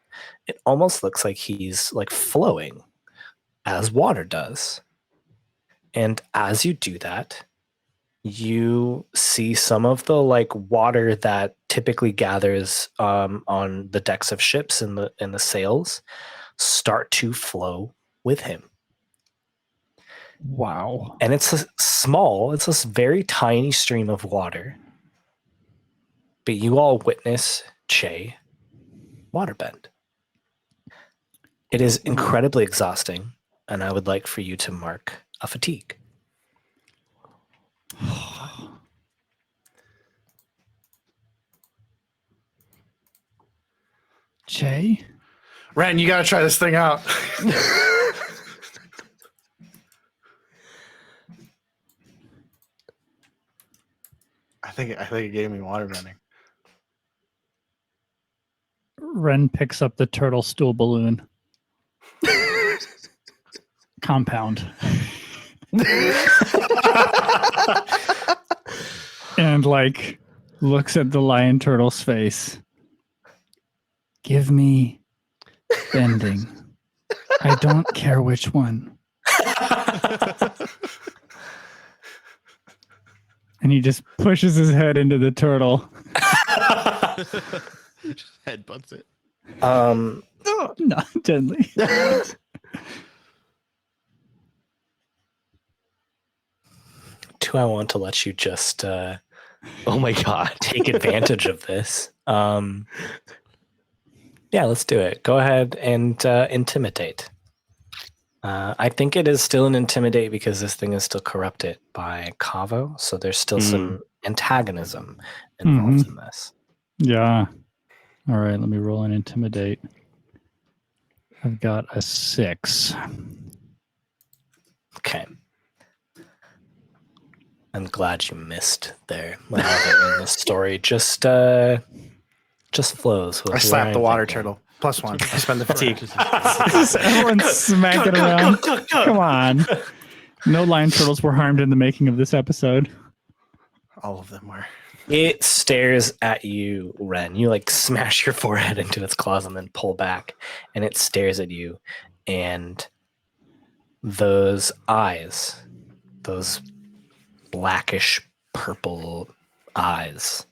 It almost looks like he's like flowing as water does. And as you do that, you see some of the like water that typically gathers on the decks of ships and the sails start to flow with him. Wow. And it's a very tiny stream of water. But you all witness Che waterbend. It is incredibly exhausting, and I would like for you to mark a fatigue. Che? Ren, you gotta try this thing out. I think it gave me waterbending. Ren picks up the turtle stool balloon. Compound. And like looks at the lion turtle's face. Give me bending. I don't care which one. And he just pushes his head into the turtle. Just headbutts it. Um, Oh, not gently. do I want to let you just Oh my god. take advantage of this? Yeah, let's do it. Go ahead and intimidate. I think it is still an intimidate because this thing is still corrupted by Kaavo, so there's still some antagonism involved in this. Yeah. All right, let me roll an intimidate. I've got a 6. Okay. I'm glad you missed there. I love it when the story just flows. With I slapped the where I'm water thinking. turtle. +1. I spend the fatigue. Everyone's smacking around. Come on. No lion turtles were harmed in the making of this episode. All of them were. It stares at you, Ren. You like smash your forehead into its claws and then pull back, and it stares at you. And those eyes, those blackish purple eyes,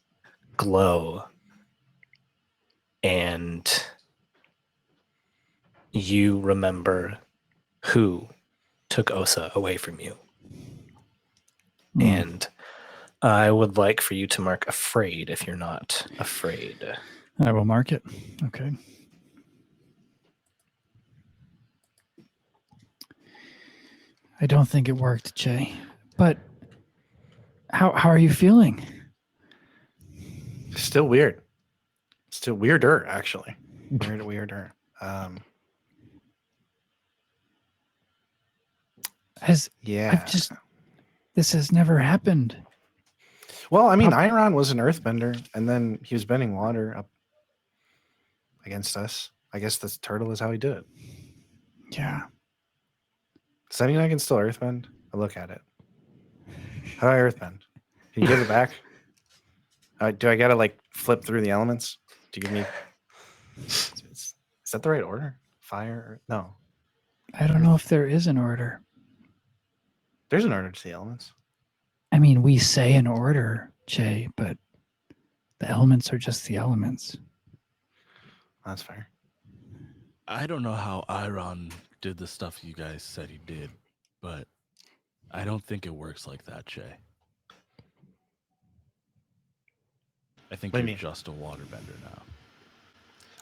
glow. And you remember who took Osa away from you. And I would like for you to mark afraid if you're not afraid. I will mark it. Okay. I don't think it worked, Jay. But how are you feeling? Still weird. Still weirder, actually. Weirder. Yeah. This has never happened. Well, I mean, Iron was an earthbender, and then he was bending water up against us. I guess this turtle is how he did it. Yeah. Does that mean I can still earthbend? I look at it. How do I earthbend? Can you give it back? Do I gotta like flip through the elements? Do you give me? Is that the right order? Fire? No. I don't know if there is an order. There's an order to the elements. I mean, we say an order, Jay, but the elements are just the elements. That's fair. I don't know how Iron did the stuff you guys said he did, but I don't think it works like that, Jay. I think What do you're you mean? just a waterbender now.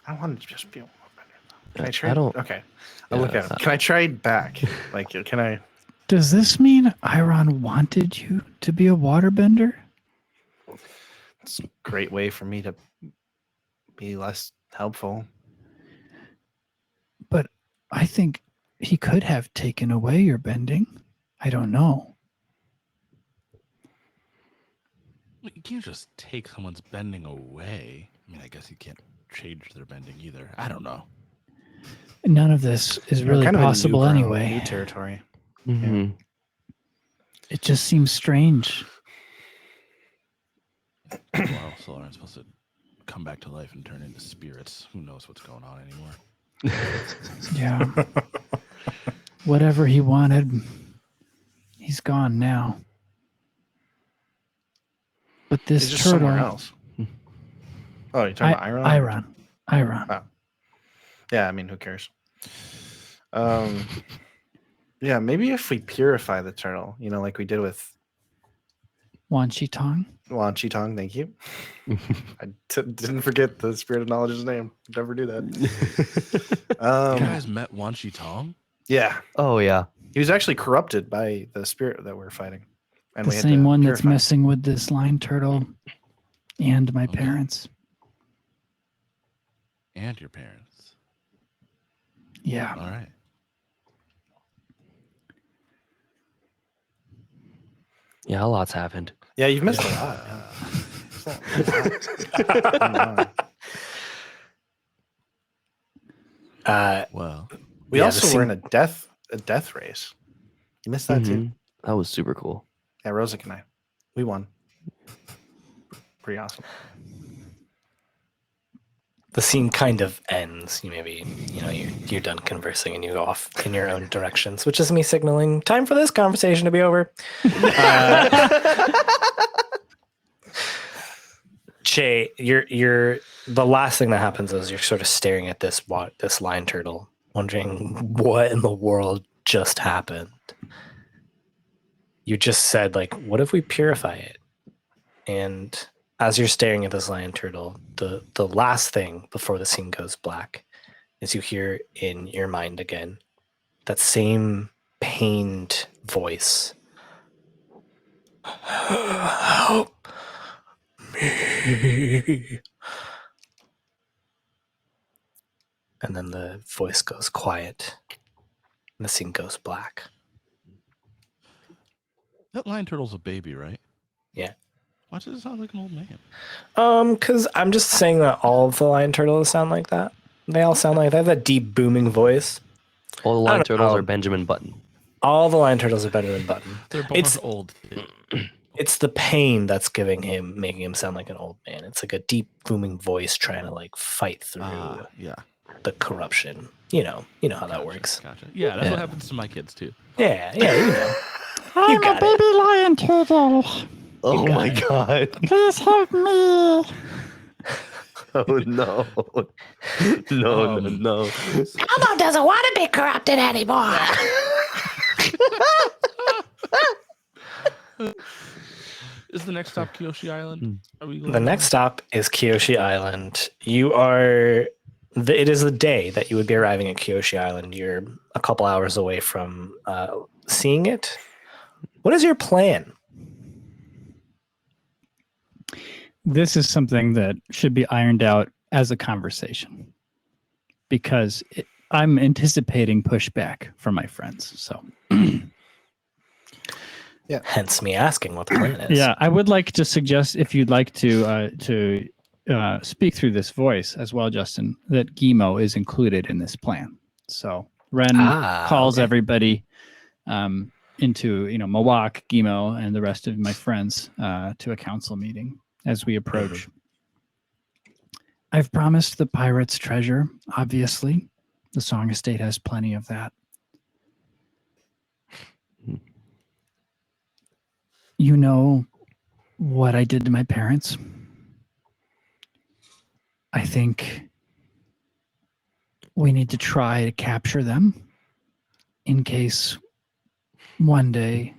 I want to just be a waterbender. Can I trade? I don't. Okay. I'll look at him. Can I trade back? Like, can I? Does this mean Iron wanted you to be a waterbender? It's a great way for me to be less helpful. But I think he could have taken away your bending. I don't know. You can't just take someone's bending away. I mean, I guess you can't change their bending either. I don't know. None of this is We're really kind of in new possible ground, anyway. new territory. Mhm. It just seems strange. Well, so aren't supposed to come back to life and turn into spirits. Who knows what's going on anymore? Yeah. Whatever he wanted, he's gone now. But this He's just turtle, somewhere else. Oh, you're talking about Iron? Iron. Yeah, I mean, who cares? Yeah, maybe if we purify the turtle, like we did with Wan Chi Tong. Wan Chi Tong, thank you. I didn't forget the spirit of knowledge's name. Never do that. You guys met Wan Shi Tong? Yeah, Oh yeah. he was actually corrupted by the spirit that we're fighting, and The we had same to one that's purify him. messing with this lion turtle and my Okay. parents. And your parents. Yeah. All right. Yeah, a lot's happened. Yeah, you've missed a lot. Yeah. Well, We Yeah, also the were scene- in a death race. You missed that too. Mhm. That was super cool. Yeah, Rosic and I, we won. Pretty awesome. The scene kind of ends. You're done conversing and you go off in your own directions, which is me signaling time for this conversation to be over. Che, you're the last thing that happens is you're sort of staring at this lion turtle, wondering what in the world just happened. You just said, like, what if we purify it? And as you're staring at this lion turtle, the last thing before the scene goes black is you hear in your mind again that same pained voice. Help me. And then the voice goes quiet and the scene goes black. that lion turtle's a baby, right? Yeah. Why does it sound like an old man? Because I'm just saying that all of the lion turtles sound like that. They all sound like they have that deep booming voice. All the I lion don't turtles know. are Benjamin Button. All the lion turtles are better than Button. They're born It's old. it's the pain that's making him sound like an old man. It's like a deep booming voice trying to like fight through Yeah. the corruption. You know how that Gotcha, works. Gotcha. Yeah, that's Yeah. what happens to my kids too. Yeah, you know. I'm got a it. baby lion turtle. Oh got my it. god. Please help me. Oh no. No, no. Kaavo doesn't want to be corrupted anymore. Is the next stop Kyoshi Island? Are we going The next stop is Kyoshi Island. It is the day that you would be arriving at Kyoshi Island. You're a couple hours away from seeing it. What is your plan? This is something that should be ironed out as a conversation because I'm anticipating pushback from my friends. So, Hence me asking what the plan is. yeah, I would like to suggest if you'd like to speak through this voice as well, Justin, that Gimo is included in this plan. So Ren calls okay. everybody into Mawak, Gimo, and the rest of my friends to a council meeting as we approach. I've promised the pirates treasure, obviously. The Song Estate has plenty of that. You know what I did to my parents? I think we need to try to capture them in case one day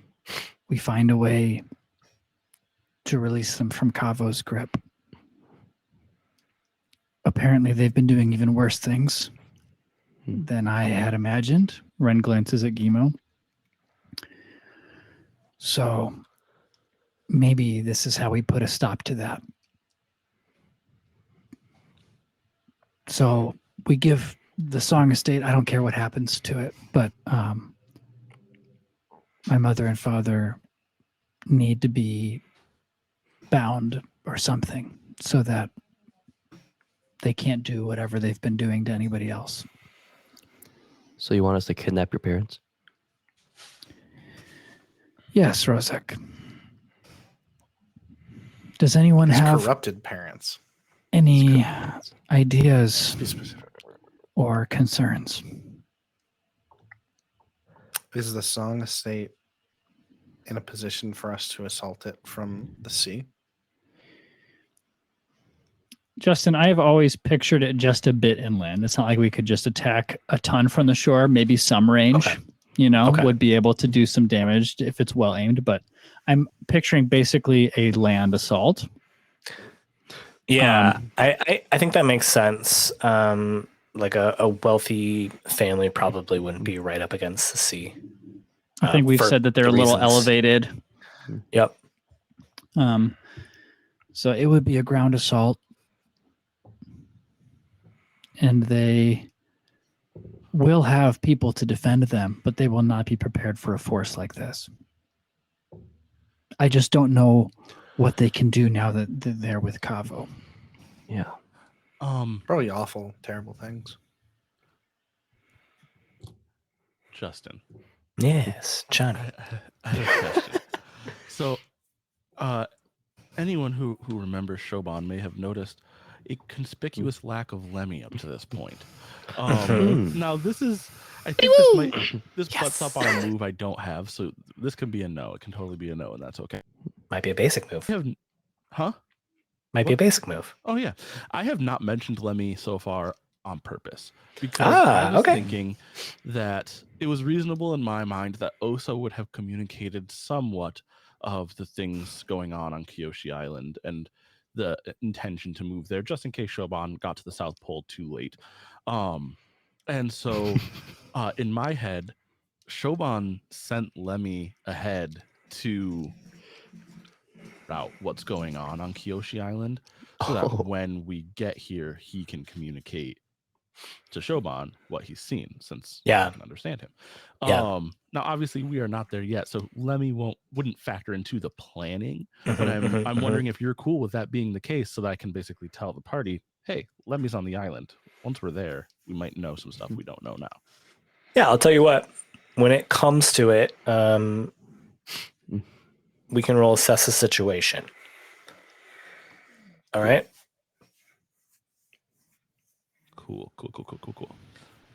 we find a way to release them from Kaavo's grip. Apparently, they've been doing even worse things than I had imagined. Ren glances at Gimo. So maybe this is how we put a stop to that. So we give the Song Estate, I don't care what happens to it, but my mother and father need to be bound or something so that they can't do whatever they've been doing to anybody else. So you want us to kidnap your parents? Yes, Rozek. Does anyone His have corrupted parents. any ideas Let's be specific. or concerns? Is the Song Estate in a position for us to assault it from the sea? Justin, I have always pictured it just a bit inland. It's not like we could just attack a ton from the shore. Maybe some range, Okay. would be able to do some damage if it's well aimed. But I'm picturing basically a land assault. Yeah, I think that makes sense. Like a wealthy family probably wouldn't be right up against the sea. I think we've for said that they're the a little reasons. elevated. Yep. So it would be a ground assault. And they will have people to defend them, but they will not be prepared for a force like this. I just don't know what they can do now that they're there with Kaavo. Yeah. Probably awful, terrible things. Justin, Yes, Johnny. I have a question. So, anyone who remembers Shoban may have noticed a conspicuous lack of Lemmy up to this point. Now, this is, I think this butts up on a move I don't have, so this could be a no. It can totally be a no, and that's okay. Might be a basic move. Huh? Be a basic move. Oh yeah, I have not mentioned Lemmy so far on purpose because I was thinking that it was reasonable in my mind that Osa would have communicated somewhat of the things going on Kyoshi Island and the intention to move there, just in case Shoban got to the South Pole too late. And so, in my head, Shoban sent Lemmy ahead to out what's going on Kyoshi Island so that when we get here, he can communicate to Shoban what he's seen, since I can understand him. Now, obviously, we are not there yet, so Lemmy wouldn't factor into the planning. But I'm wondering if you're cool with that being the case, so that I can basically tell the party, "Hey, Lemmy's on the island. Once we're there, we might know some stuff we don't know now." Yeah, I'll tell you what. When it comes to it, we can roll assess the situation. All right. Cool.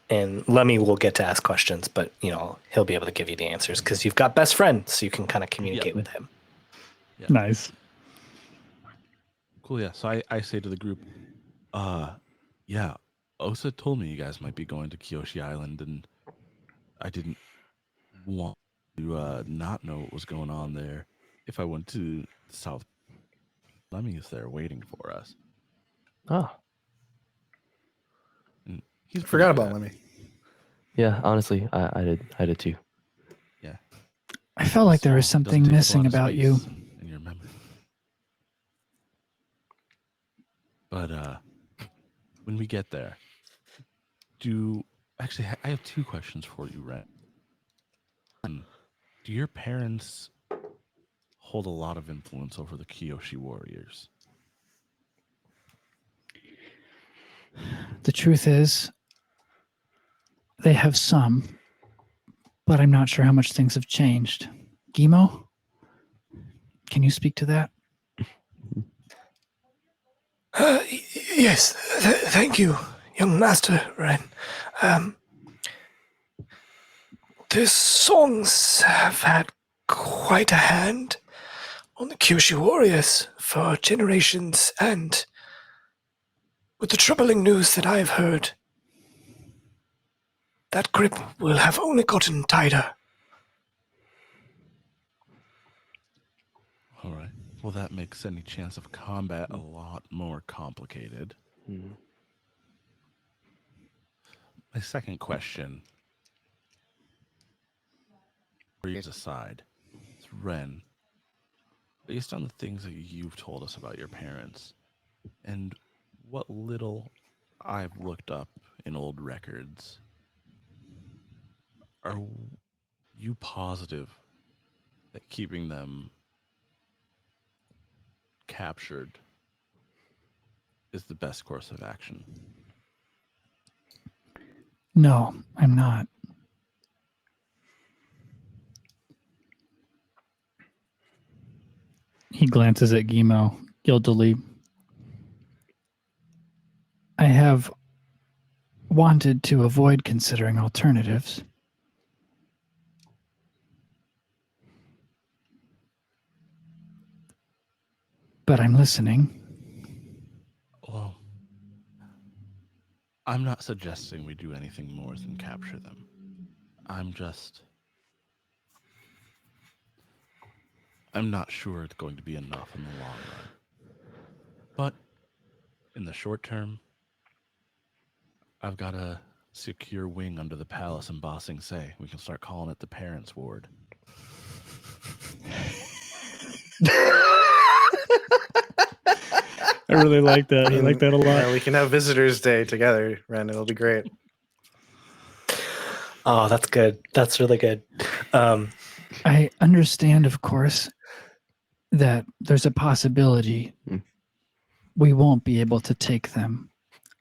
And Lemmy will get to ask questions, but he'll be able to give you the answers because you've got best friend, so you can kind of communicate with him. Yeah. Nice. Cool. Yeah. So I say to the group, yeah, Osa told me you guys might be going to Kyoshi Island, and I didn't want to not know what was going on there. If I went to the South, Lemmy is there waiting for us. Oh. And he's Forgot about Lemmy. Yeah, honestly, I did too. Yeah. I felt like there was something missing about you. In your memory. But when we get there, I have two questions for you, Ren. Do your parents hold a lot of influence over the Kyoshi warriors? The truth is, they have some, but I'm not sure how much things have changed. Gimo, can you speak to that? Yes, thank you, young master Ren. The songs have had quite a hand on the Kyoshi warriors for generations, and with the troubling news that I've heard, that grip will have only gotten tighter. All right. Well, that makes any chance of combat a lot more complicated. My second question, aside, Ren, based on the things that you've told us about your parents and what little I've looked up in old records. Are you positive that keeping them captured is the best course of action? No, I'm not. He glances at Gimo guiltily. I have wanted to avoid considering alternatives. But I'm listening. Well, I'm not suggesting we do anything more than capture them. I'm not sure it's going to be enough in the long run. But in the short term, I've got a secure wing under the palace in Ba Sing Se. We can start calling it the Parents' Ward. I really like that. I like that a lot. Yeah, we can have Visitors' Day together, Ren. It'll be great. Oh, that's good. That's really good. I understand, of course, that there's a possibility we won't be able to take them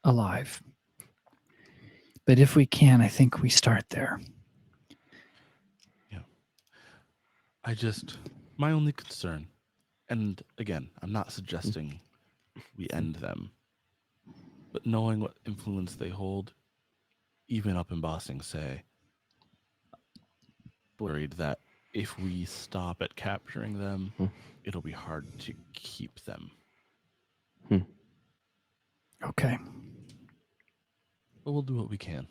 alive. But if we can, I think we start there. Yeah. My only concern, and again, I'm not suggesting we end them, but knowing what influence they hold, even up in Ba Sing Se, worried that if we stop at capturing them, it'll be hard to keep them. Okay. But we'll do what we can.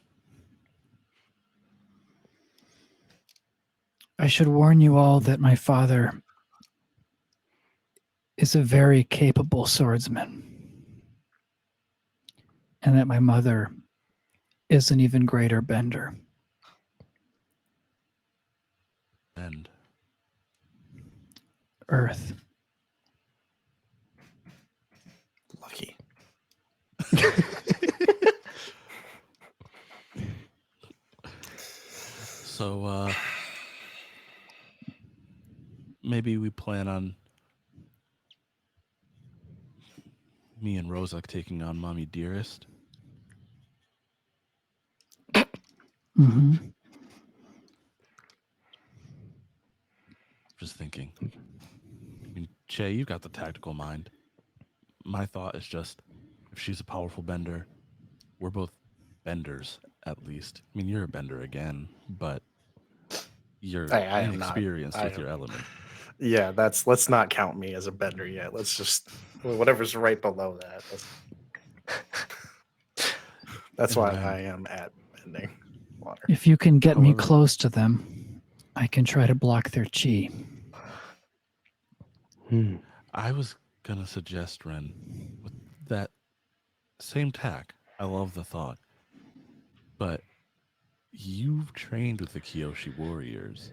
I should warn you all that my father is a very capable swordsman, and that my mother is an even greater bender. And Earth. Lucky. so, maybe we plan on me and Rosa taking on Mommy Dearest. Mm-hmm. Just thinking. I mean, Che, you got the tactical mind. My thought is just, if she's a powerful bender, we're both benders, at least. I mean, you're a bender again, but you're I am not. inexperienced with your element. Yeah, let's not count me as a bender yet. Let's just whatever's right below that. That's why I am at bending water. If you can get me However- close to them, I can try to block their chi. I was gonna suggest, Ren, with that same tack. I love the thought, but you've trained with the Kyoshi warriors,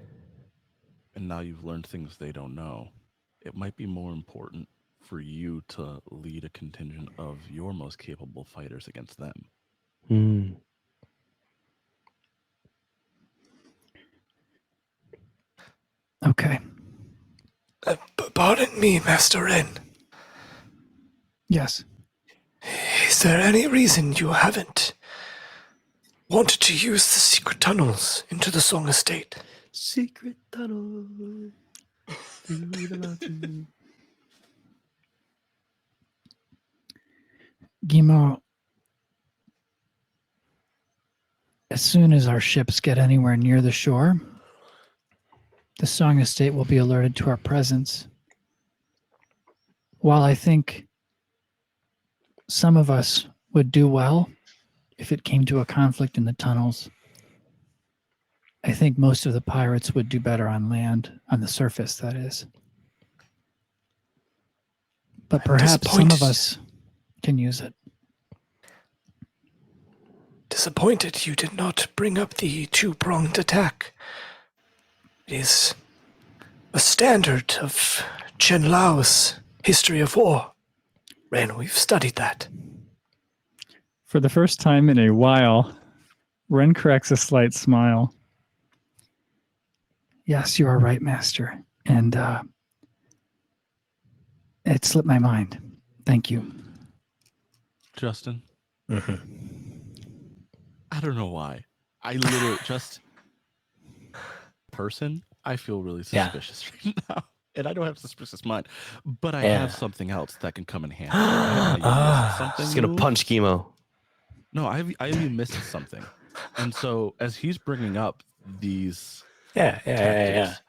and now you've learned things they don't know. It might be more important for you to lead a contingent of your most capable fighters against them. Okay. Pardon me, Master Ren. Yes. Is there any reason you haven't wanted to use the secret tunnels into the Song Estate? Secret tunnel through the mountain. Gimo, as soon as our ships get anywhere near the shore, the Song Estate will be alerted to our presence. While I think some of us would do well if it came to a conflict in the tunnels, I think most of the pirates would do better on land, on the surface, that is. But I'm perhaps some of disappointed. us can use it. Disappointed you did not bring up the two-pronged attack. It is a standard of Chen Lao's history of war. Ren, we've studied that. For the first time in a while, Ren corrects a slight smile. Yes, you are right, Master. And it slipped my mind. Thank you. Justin, Mhm. I don't know why. I literally just person. I feel really Yeah. suspicious right now, and I don't have a suspicious mind, but I Yeah. have something else that can come in handy. Right? I missed something. He's gonna move. punch Chemo. No, I missed something, and so as he's bringing up these Yeah. tactics,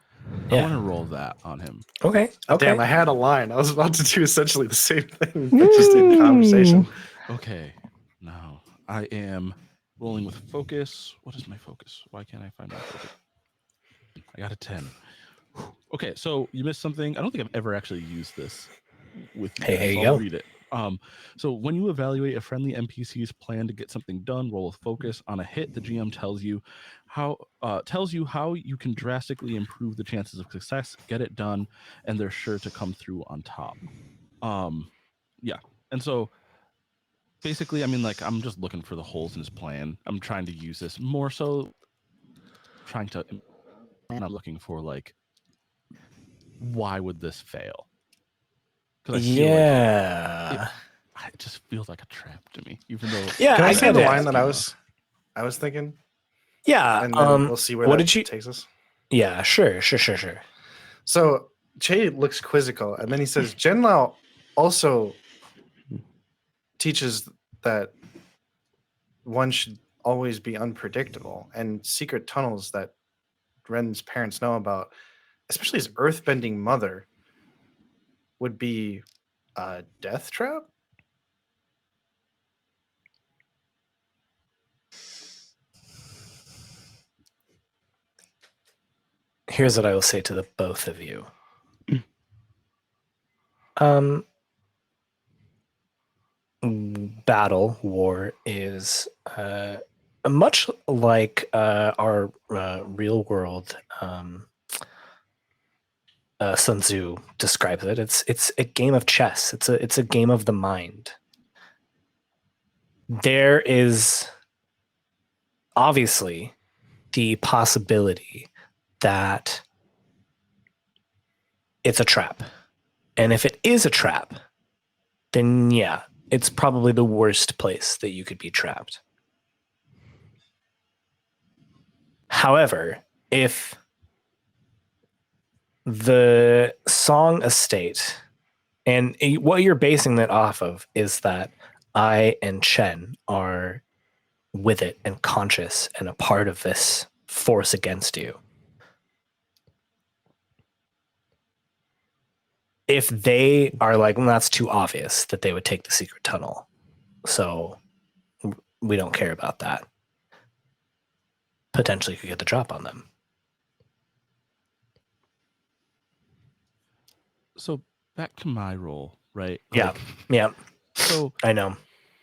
I Yeah. want to roll that on him. Okay. Okay. Damn, I had a line. I was about to do essentially the same thing, but just in conversation. Okay, now I am rolling with focus. What is my focus? Why can't I find my focus? I got a 10. Okay, so you missed something. I don't think I've ever actually used this with you Hey, guys, here so you I'll go. read it. So when you evaluate a friendly NPC's plan to get something done, roll with focus. On a hit, the GM tells you how you can drastically improve the chances of success, get it done, and they're sure to come through on top. Yeah, and so basically, I mean, like, I'm just looking for the holes in his plan. I'm trying to use this more so and I'm looking for, like, why would this fail? Because I feel like it just feels like a trap to me, even though. Yeah, Can I I say get the it. line that I was thinking? Yeah. And then we'll see where what that did you? takes us. Yeah. Sure. So Che looks quizzical, and then he says, Genlao also teaches that one should always be unpredictable, and secret tunnels that Ren's parents know about, especially his earthbending mother, would be a death trap. Here's what I will say to the both of you. Battle war is much like our real world. Sun Tzu describes it. It's a game of chess. It's a game of the mind. There is obviously the possibility that it's a trap, and if it is a trap, then yeah, it's probably the worst place that you could be trapped. However, if the Song estate, and what you're basing that off of is that I and Chen are with it and conscious and a part of this force against you. If they are like, well, that's too obvious that they would take the secret tunnel, so we don't care about that, potentially could get the drop on them. So back to my role, right? Yeah. So I know.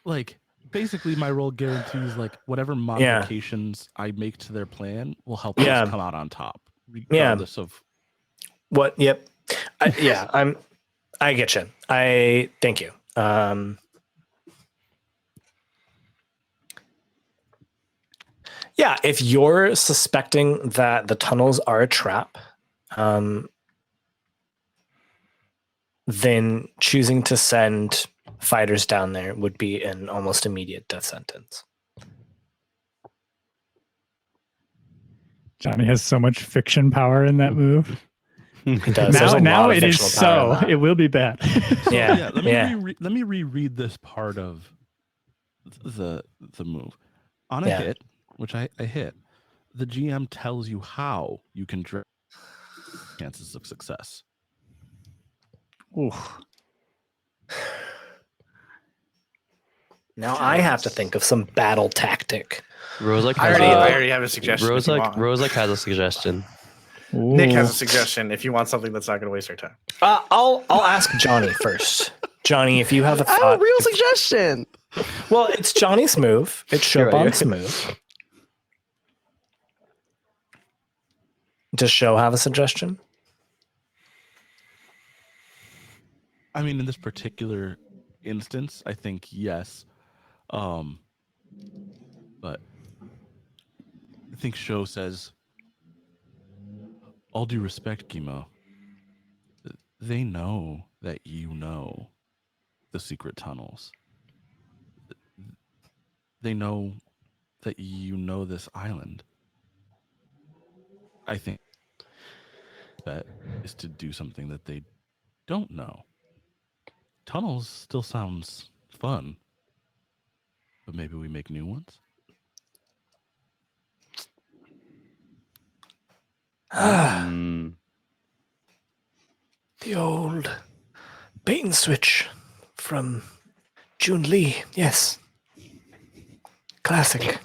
like, basically, my role guarantees, like, whatever modifications I make to their plan will help us come out on top, regardless of what. Yep. I get you. I thank you. Yeah, if you're suspecting that the tunnels are a trap, then choosing to send fighters down there would be an almost immediate death sentence. Johnny has so much fiction power in that move. He does. There's a Now lot of it is fictional power in so. that. It will be bad. So, Yeah. Let me reread this part of the move. On a hit, which I hit, the GM tells you how you can direct chances of success. Oof. Now I have to think of some battle tactic. Rozak I has already have a suggestion. if you want. Rozak has a suggestion. Nick has a suggestion if you want something that's not going to waste our time. I'll ask Johnny first. Johnny, if you have a thought. I have a real suggestion. Well, it's Johnny's move. It's Chopin's move. Does Sho have a suggestion? I mean, in this particular instance, I think yes. But I think Sho says, all due respect, Gimo, they know that you know the secret tunnels. They know that you know this island. I think that is to do something that they don't know. Tunnels still sounds fun, but maybe we make new ones? The old bait and switch from June Lee. Yes. Classic.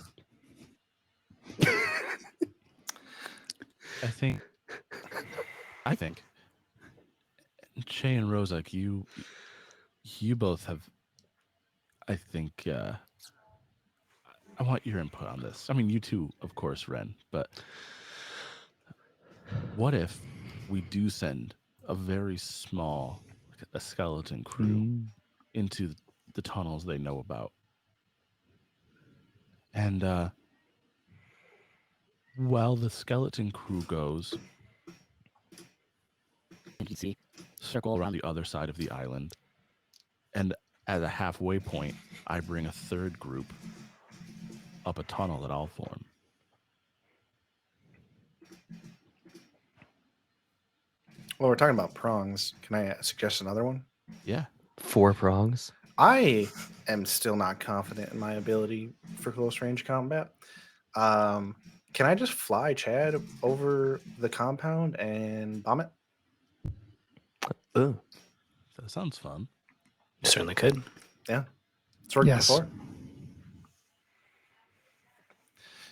I think Che and Rozak, you both have, I think, I want your input on this. I mean, you too, of course, Ren, but what if we do send a very small, like a skeleton crew into the tunnels they know about? And while the skeleton crew goes, NPC. circle around the other side of the island, and at a halfway point, I bring a third group up a tunnel that I'll form. Well, we're talking about prongs. Can I suggest another one? Yeah. 4 prongs. I am still not confident in my ability for close range combat. Can I just fly Chad over the compound and bomb it? Ooh. That sounds fun. You certainly could. It's worked Yes. before.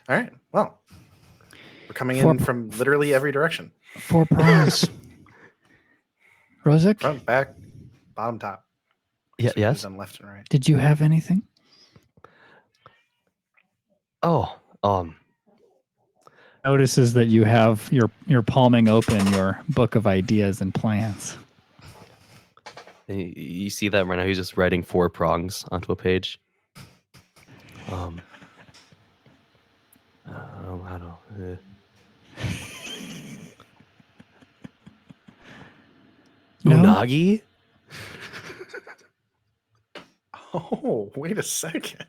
All right. Well, we're coming in from literally every direction. 4 prongs. Rozak, Front, back, bottom, top. Yeah, So yes. on left and right. did you have anything? Oh, Notices that you have you're palming open your book of ideas and plans. you see that right now? He's just writing 4 prongs onto a page. I don't. No? Unagi? Oh, wait a second.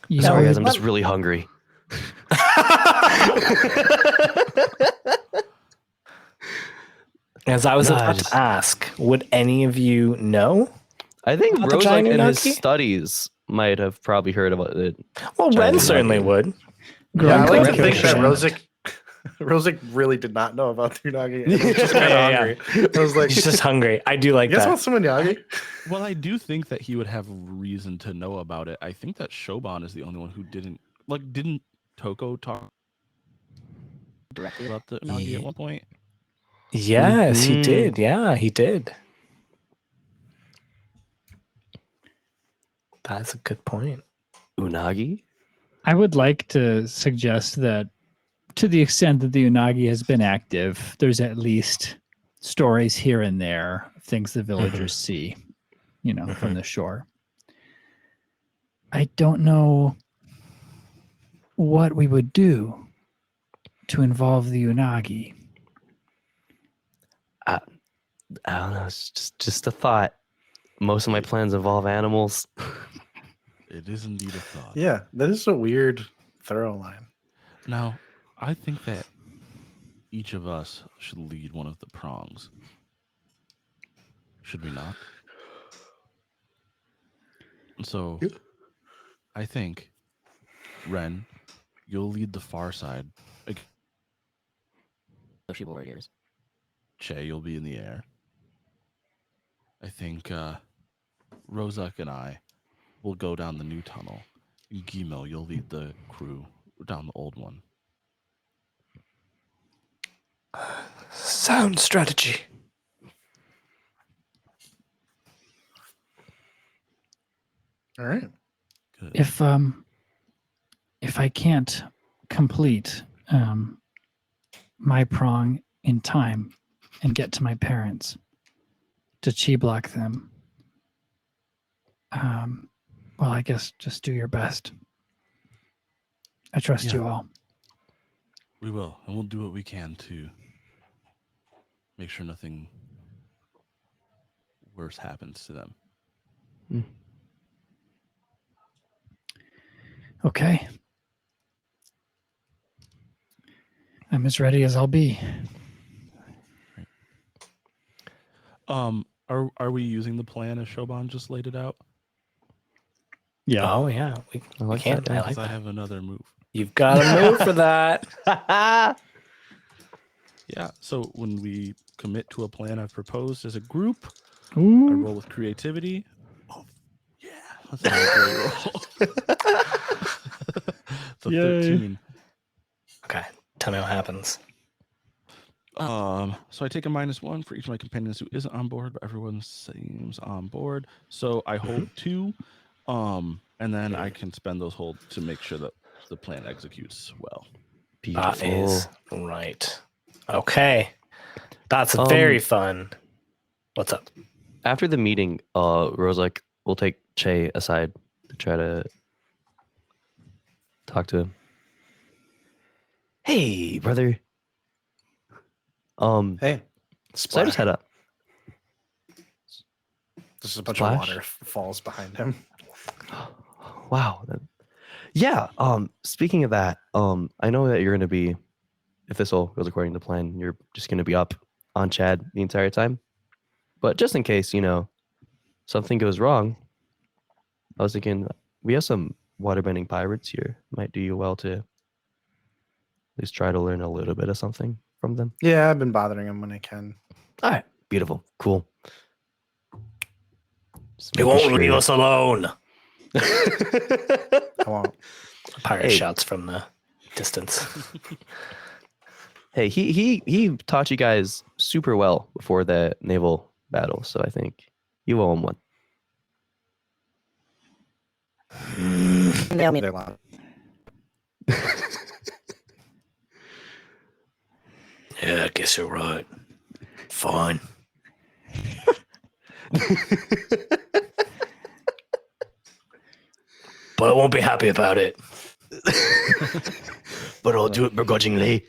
You Sorry, guys, already- I'm just really hungry. As I was No, I about just- to ask, would any of you know? I think About the Rozak giant in his unagi? studies might have probably heard about it. Well, Giant Ren certainly unagi. would. Yeah, I like to Grunk think that Kyoshi. Rosic really did not know about the unagi. And was just kind of Yeah, yeah. hungry. I was like, He's just hungry. I do like you guys that. want some unagi? Well, I do think that he would have reason to know about it. I think that Shoban is the only one who didn't. Like, didn't Toko talk Directly about the Unagi at one point? Yes, he Mhm. did. Yeah, he did. That's a good point. Unagi? I would like to suggest that to the extent that the Unagi has been active, there's at least stories here and there, things the villagers see, from the shore. I don't know what we would do to involve the Unagi. I don't know. It's just a thought. Most of my plans involve animals. It is indeed a thought. Yeah, that is a weird throw line. Now, I think that each of us should lead one of the prongs. Should we not? So, I think, Ren, you'll lead the far side. Kyoshi warriors. Che, you'll be in the air. I think Rozak and I will go down the new tunnel. And Gimo, you'll lead the crew down the old one. Sound strategy. All right. Good. If I can't complete my prong in time and get to my parents to chi block them, Well, I guess just do your best. I trust Yeah. you all. We will, and we'll do what we can to make sure nothing worse happens to them. Okay. I'm as ready as I'll be. Are we using the plan as Shoban just laid it out? Yeah. Oh yeah, we like can. that, yeah. I like Because I that. have another move. You've got to move for that. Yeah. So when we commit to a plan I've proposed as a group, I Ooh. roll with creativity. Oh, yeah. That's a great roll. The Yay. 13. Okay, tell me what happens. So I take a -1 for each of my companions who isn't on board, but everyone seems on board. So I hold 2, and then I can spend those hold to make sure that the plan executes well. That Beautiful. is right. Okay, that's very fun. What's up? After the meeting, Rozak will take Che aside to try to talk to him. Hey, brother. Hey, So I just had a just a bunch Splash? of water falls behind him. wow. Yeah. Speaking of that, I know that you're gonna be, if this all goes according to plan, you're just gonna be up on Chad the entire time. But just in case, something goes wrong, I was thinking we have some waterbending pirates here. Might do you well to at least try to learn a little bit of something from them. Yeah, I've been bothering him when I can. All right. Beautiful. Cool. Just You making won't leave sure. us alone. I won't. A pirate Hey. shouts from the distance. Hey, he taught you guys super well before the naval battle, so I think you owe him one. Nail me. They're loud. Yeah, I guess you're right. Fine. But I won't be happy about it. But I'll do it begrudgingly.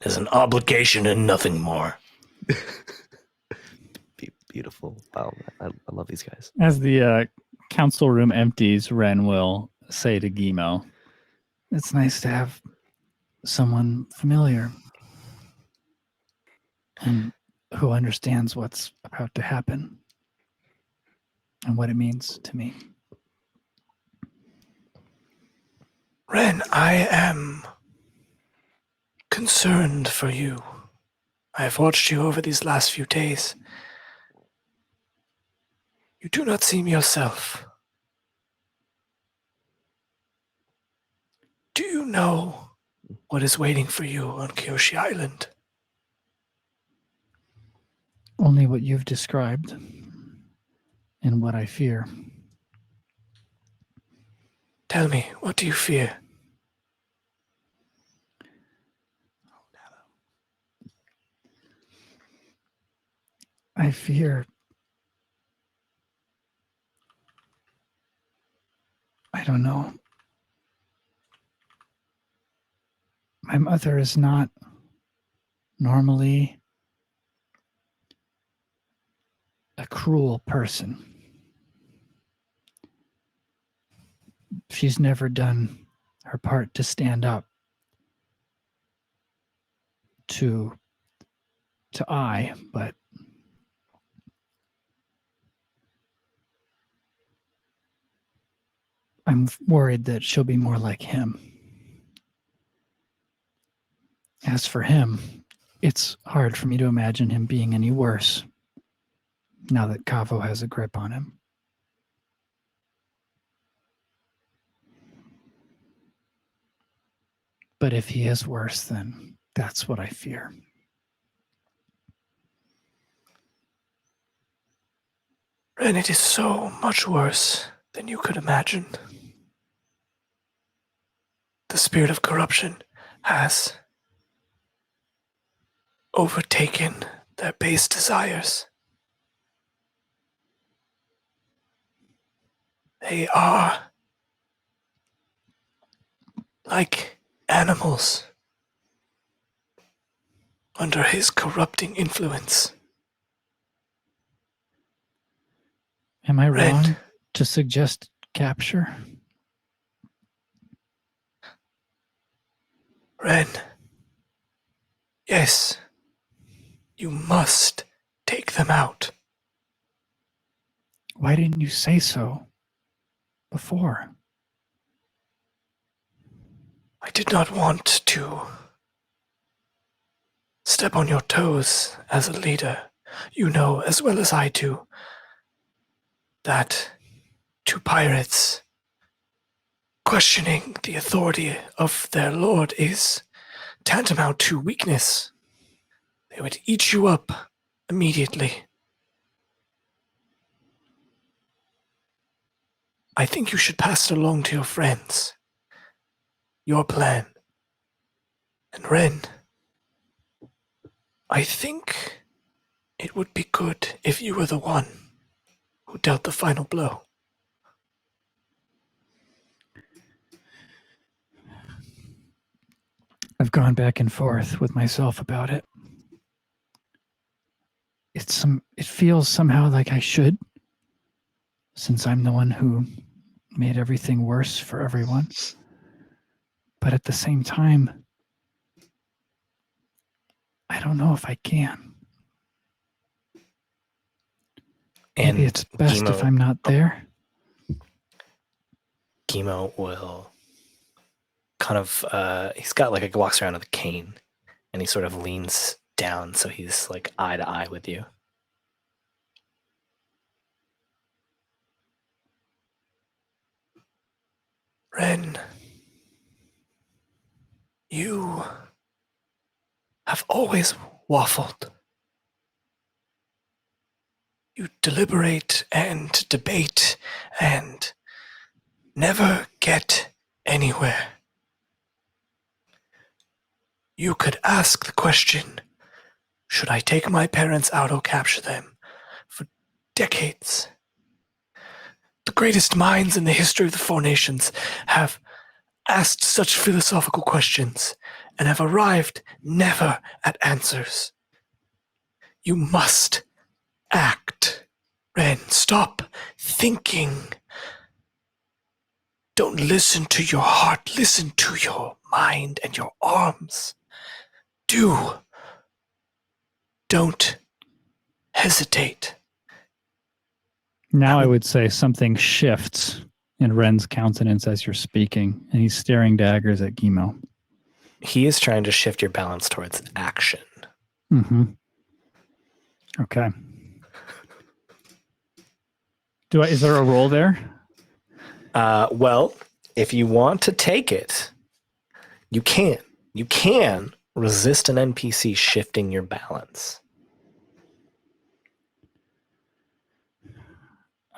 There's an obligation and nothing more. Beautiful. Wow, I love these guys. As the council room empties, Ren will say to Gimo, "It's nice to have someone familiar and who understands what's about to happen and what it means to me." Ren, I am concerned for you. I have watched you over these last few days. You do not seem yourself. Do you know what is waiting for you on Kyoshi Island? Only what you've described and what I fear. Tell me, what do you fear? I fear. I don't know. My mother is not normally a cruel person. She's never done her part to stand up to I, but I'm worried that she'll be more like him. As for him, it's hard for me to imagine him being any worse now that Kaavo has a grip on him. But if he is worse, then that's what I fear. Ren, it is so much worse than you could imagine. The spirit of corruption has overtaken their base desires. They are like animals under his corrupting influence. Am I Ren. wrong to suggest capture? Ren. Yes. You must take them out. Why didn't you say so before? I did not want to step on your toes as a leader. You know as well as I do that to pirates, questioning the authority of their lord is tantamount to weakness. They would eat you up immediately. I think you should pass it along to your friends. Your plan. And Ren, I think it would be good if you were the one who dealt the final blow. I've gone back and forth with myself about it. It feels somehow like I should, since I'm the one who made everything worse for everyone. But at the same time, I don't know if I can. And Maybe it's best if I'm not there. Gimo will kind of, he's got like a walks around with a cane and he sort of leans down so he's like eye to eye with you. Ren, you have always waffled. You deliberate and debate and never get anywhere. You could ask the question, should I take my parents out or capture them? For decades. The greatest minds in the history of the Four Nations have asked such philosophical questions and have arrived never at answers. You must act. Ren, stop thinking. Don't listen to your heart. Listen to your mind and your arms. Don't hesitate. Now I would say something shifts in Ren's countenance as you're speaking, and he's staring daggers at Gimo. He is trying to shift your balance towards action. Mm-hmm. Okay. Is there a roll there? Well, if you want to take it, you can. You can resist an NPC shifting your balance.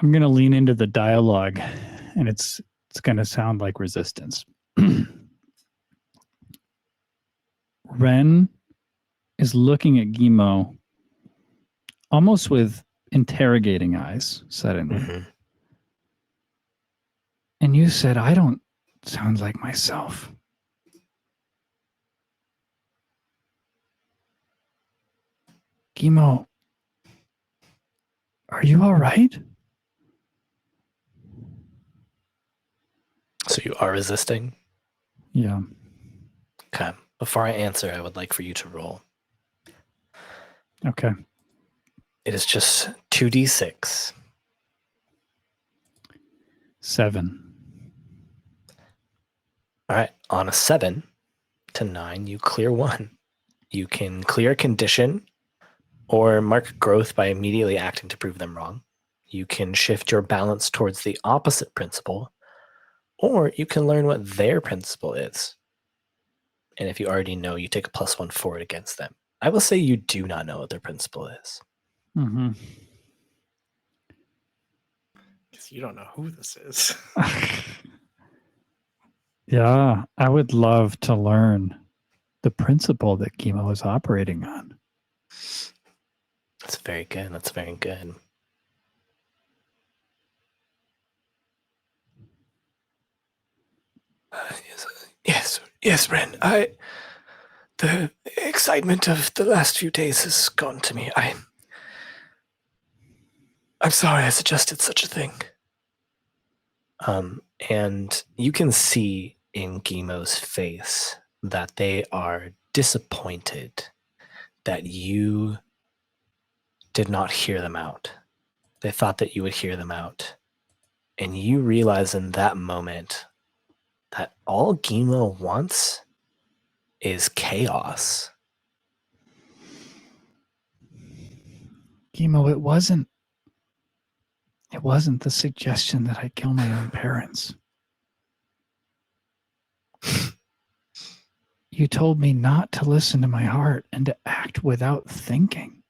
I'm going to lean into the dialogue, and it's going to sound like resistance. Ren is looking at Gimo almost with interrogating eyes suddenly. Mm-hmm. And you said, I don't sound like myself. Gimo, are you all right? So you are resisting? Yeah. Okay. Before I answer, I would like for you to roll. Okay. It is just 2d6. 7. All right. On a 7 to 9, you clear 1. You can clear a condition or mark growth by immediately acting to prove them wrong. You can shift your balance towards the opposite principle, or you can learn what their principle is. And if you already know, you take a +1 forward against them. I will say you do not know what their principle is. Mm-hmm. Because you don't know who this is. Yeah, I would love to learn the principle that Gimo is operating on. That's very good. That's very good. Yes, Ren. The excitement of the last few days has gone to me. I'm sorry I suggested such a thing. And you can see in Gimo's face that they are disappointed that you did not hear them out. They thought that you would hear them out. And you realize in that moment that all Gimo wants is chaos. Gimo, it wasn't the suggestion that I kill my own parents. You told me not to listen to my heart and to act without thinking.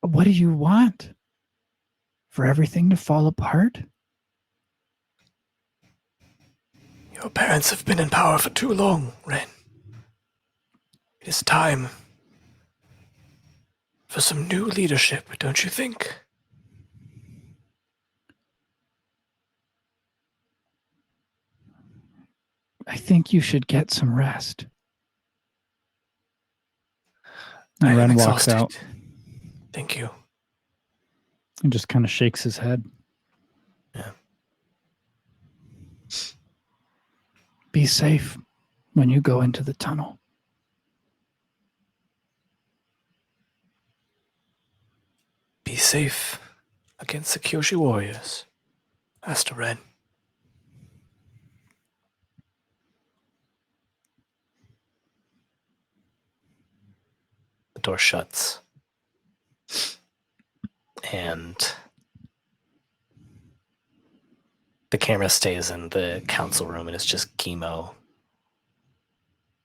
What do you want? For everything to fall apart? Your parents have been in power for too long, Ren. It is time for some new leadership, don't you think? I think you should get some rest. And I am Ren walks exhausted. out Thank you. and just kind of shakes his head. Yeah. Be safe when you go into the tunnel. Be safe against the Kyoshi warriors, Master Ren. The door shuts. And the camera stays in the council room and it's just Gimo.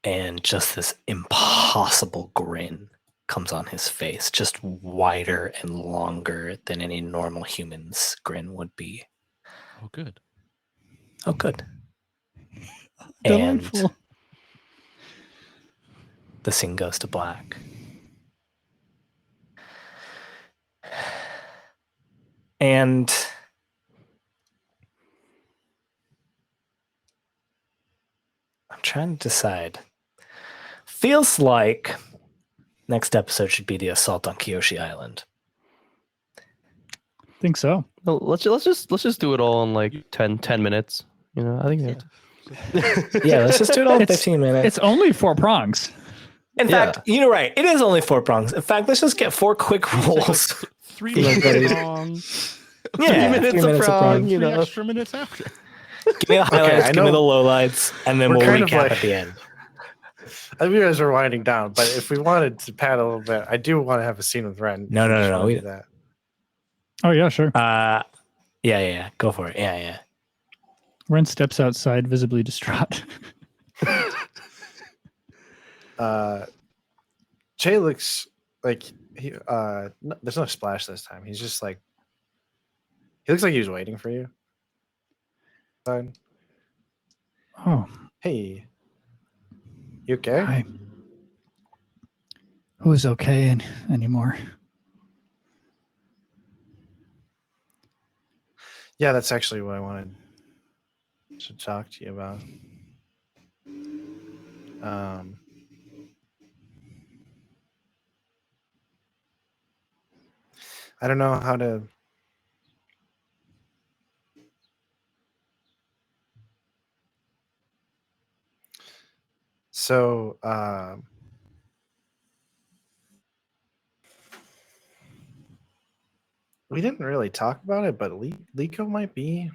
And just this impossible grin comes on his face, just wider and longer than any normal human's grin would be. Oh, good. Oh, good. Delightful. And the scene goes to black. And I'm trying to decide. Feels like next episode should be the assault on Kyoshi Island. Think so. Well, let's just do it all in like 10 minutes. You know, I think that's Yeah, let's just do it all in It's- 15 minutes. It's only 4 prongs. In fact, you're right. It is only 4 prongs. In fact, let's just get 4 quick rolls. 3 Like, minutes buddy. long. Yeah, 3 minutes of prong, you 3 know. extra minutes after. Give me the highlights, I give me know the lowlights, and then we're we'll kind of recap like- at the end. I mean, you guys are winding down, but if we wanted to pad a little bit, I do want to have a scene with Ren. No, if we no, just no, wanna we- do that. Oh, yeah, sure. Yeah. Go for it. Yeah. Ren steps outside, visibly distraught. Jay looks like there's no splash this time. He's just like he looks like he was waiting for you. Fine. Oh, Hey, you okay? hi. Who's okay anymore? Yeah, that's actually what I wanted to talk to you about. I don't know how to. So, we didn't really talk about it, but Liko might be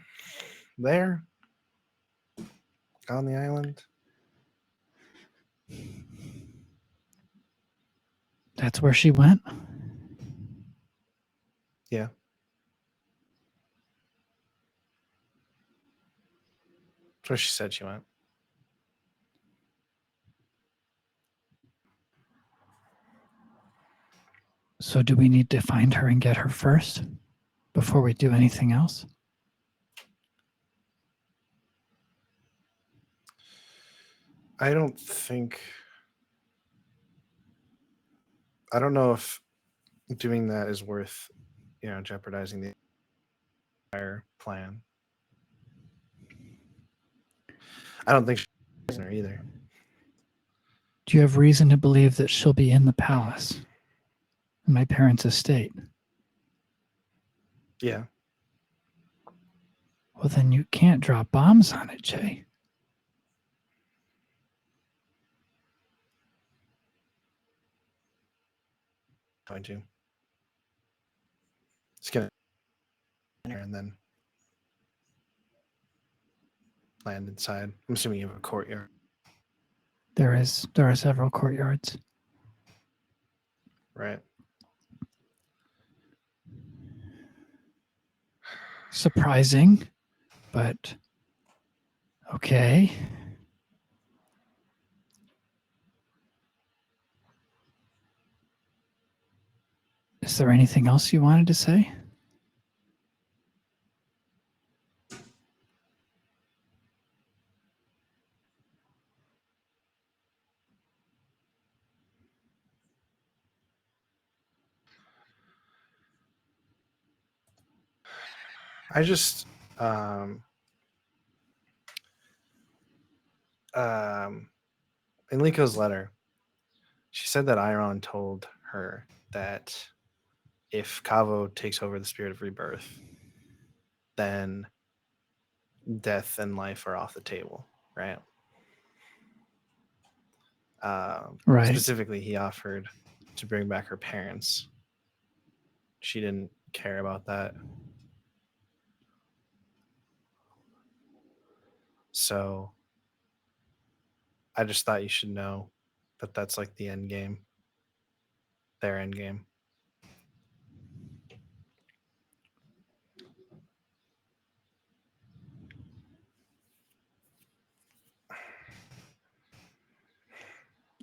there on the island. That's where she went? Yeah. That's where she said she went. So do we need to find her and get her first before we do anything else? I don't know if doing that is worth, jeopardizing the entire plan. I don't think she's a prisoner either. Do you have reason to believe that she'll be in the palace, in my parents' estate? Yeah. Well, then you can't drop bombs on it, Jay. Going to. It's gonna and then land inside. I'm assuming you have a courtyard. There are several courtyards. Right. Surprising, but okay. Is there anything else you wanted to say? I just in Liko's letter, she said that Iron told her that if Kaavo takes over the spirit of rebirth, then death and life are off the table, right? Right. Specifically, he offered to bring back her parents. She didn't care about that. So I just thought you should know that that's like the end game, their end game.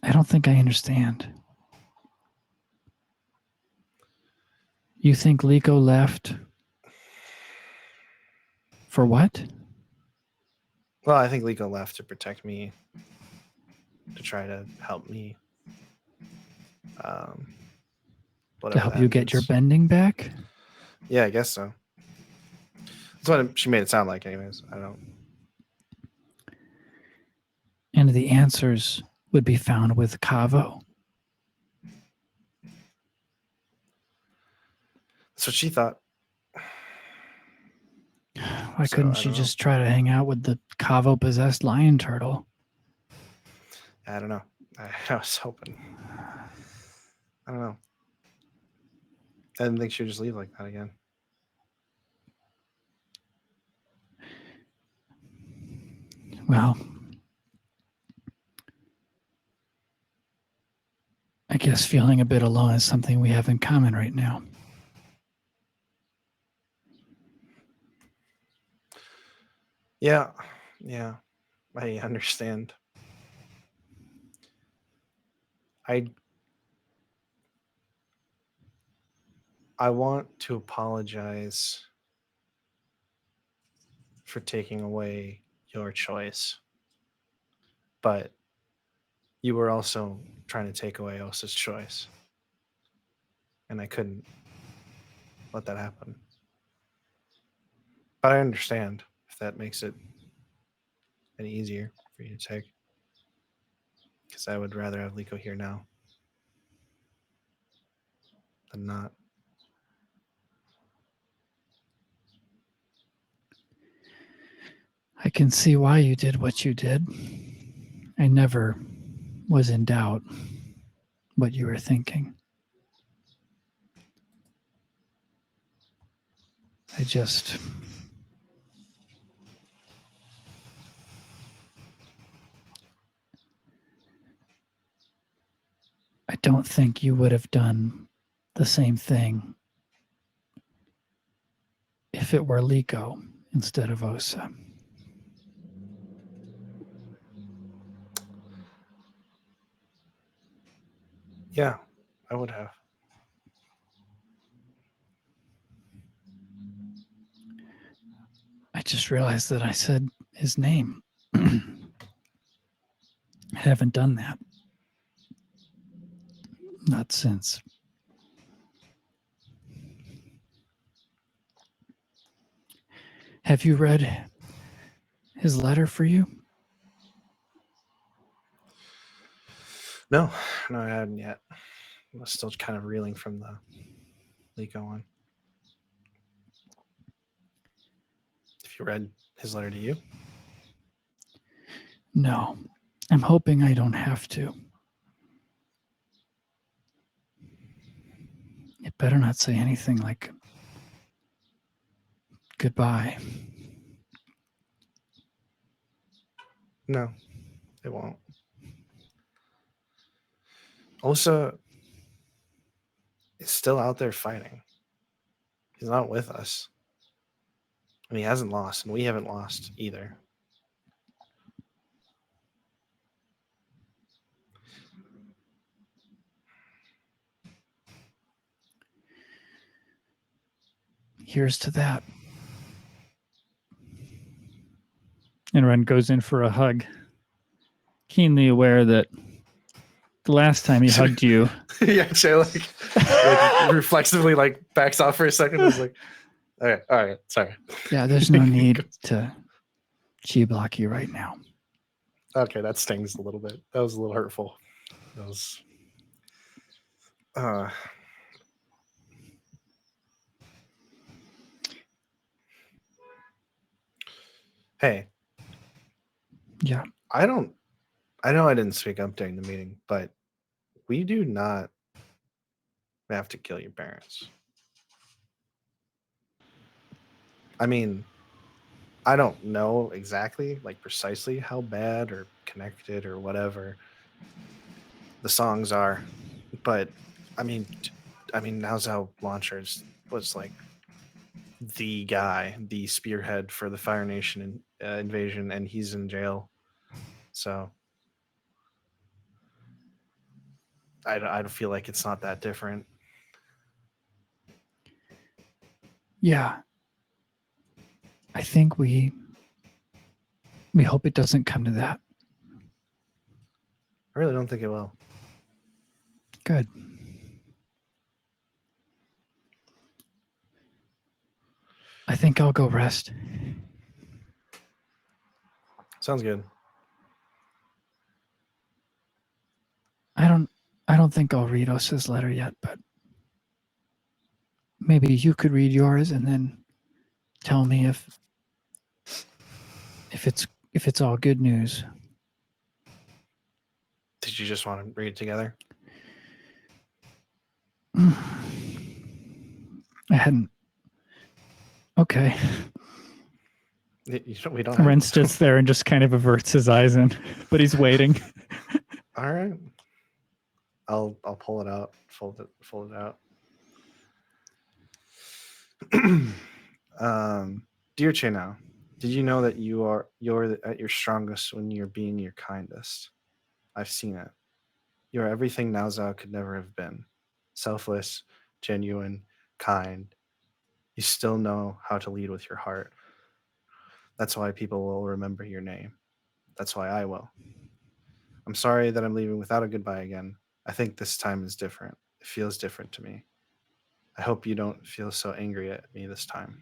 I don't think I understand. You think Liko left for what? Well, I think Liko left to protect me, to try to help me. To Whatever help that you get your means. bending back? Yeah, I guess so. That's what she made it sound like, anyways. I don't. And the answers would be found with Kaavo. That's what she thought. Why So, couldn't I she don't know. just try to hang out with the Kaavo possessed lion turtle? I don't know. I was hoping. I don't know. I didn't think she would just leave like that again. Well, I guess feeling a bit alone is something we have in common right now. Yeah. I understand. I want to apologize for taking away your choice, but you were also trying to take away Osa's choice, and I couldn't let that happen. But I understand if that makes it any easier for you to take, because I would rather have Liko here now than not. I can see why you did what you did. I never was in doubt what you were thinking. I don't think you would have done the same thing if it were Liko instead of Osa. Yeah, I would have. I just realized that I said his name. I haven't done that. Not since. Have you read his letter for you? No, I hadn't yet. I was still kind of reeling from the Liko one. Have you read his letter to you? No. I'm hoping I don't have to. It better not say anything like goodbye. No, it won't. Osa is still out there fighting. He's not with us. And he hasn't lost, and we haven't lost either. Here's to that. And Ren goes in for a hug, keenly aware that the last time he hugged you, Yeah, Jay like reflexively like backs off for a second. He's like, all right, sorry. yeah, there's no need to chi block you right now. Okay, that stings a little bit. That was a little hurtful. That was hey. Yeah. I know I didn't speak up during the meeting, but we do not have to kill your parents. I mean, I don't know exactly, like precisely how bad or connected or whatever the songs are, but I mean, Naozao Launchers was like the guy, the spearhead for the Fire Nation invasion, and he's in jail. So I feel like it's not that different. Yeah. I think we hope it doesn't come to that. I really don't think it will. Good. I think I'll go rest. Sounds good. I don't think I'll read Osa's letter yet, but maybe you could read yours and then tell me if it's all good news. Did you just want to read it together? I hadn't. Okay. We don't. Ren sits there and just kind of averts his eyes in, but he's waiting. All right. I'll pull it out. Fold it out. Dear Cheno, did you know that you're at your strongest when you're being your kindest? I've seen it. You're everything Naozao could never have been. Selfless, genuine, kind. You still know how to lead with your heart. That's why people will remember your name. That's why I will. I'm sorry that I'm leaving without a goodbye again. I think this time is different. It feels different to me. I hope you don't feel so angry at me this time.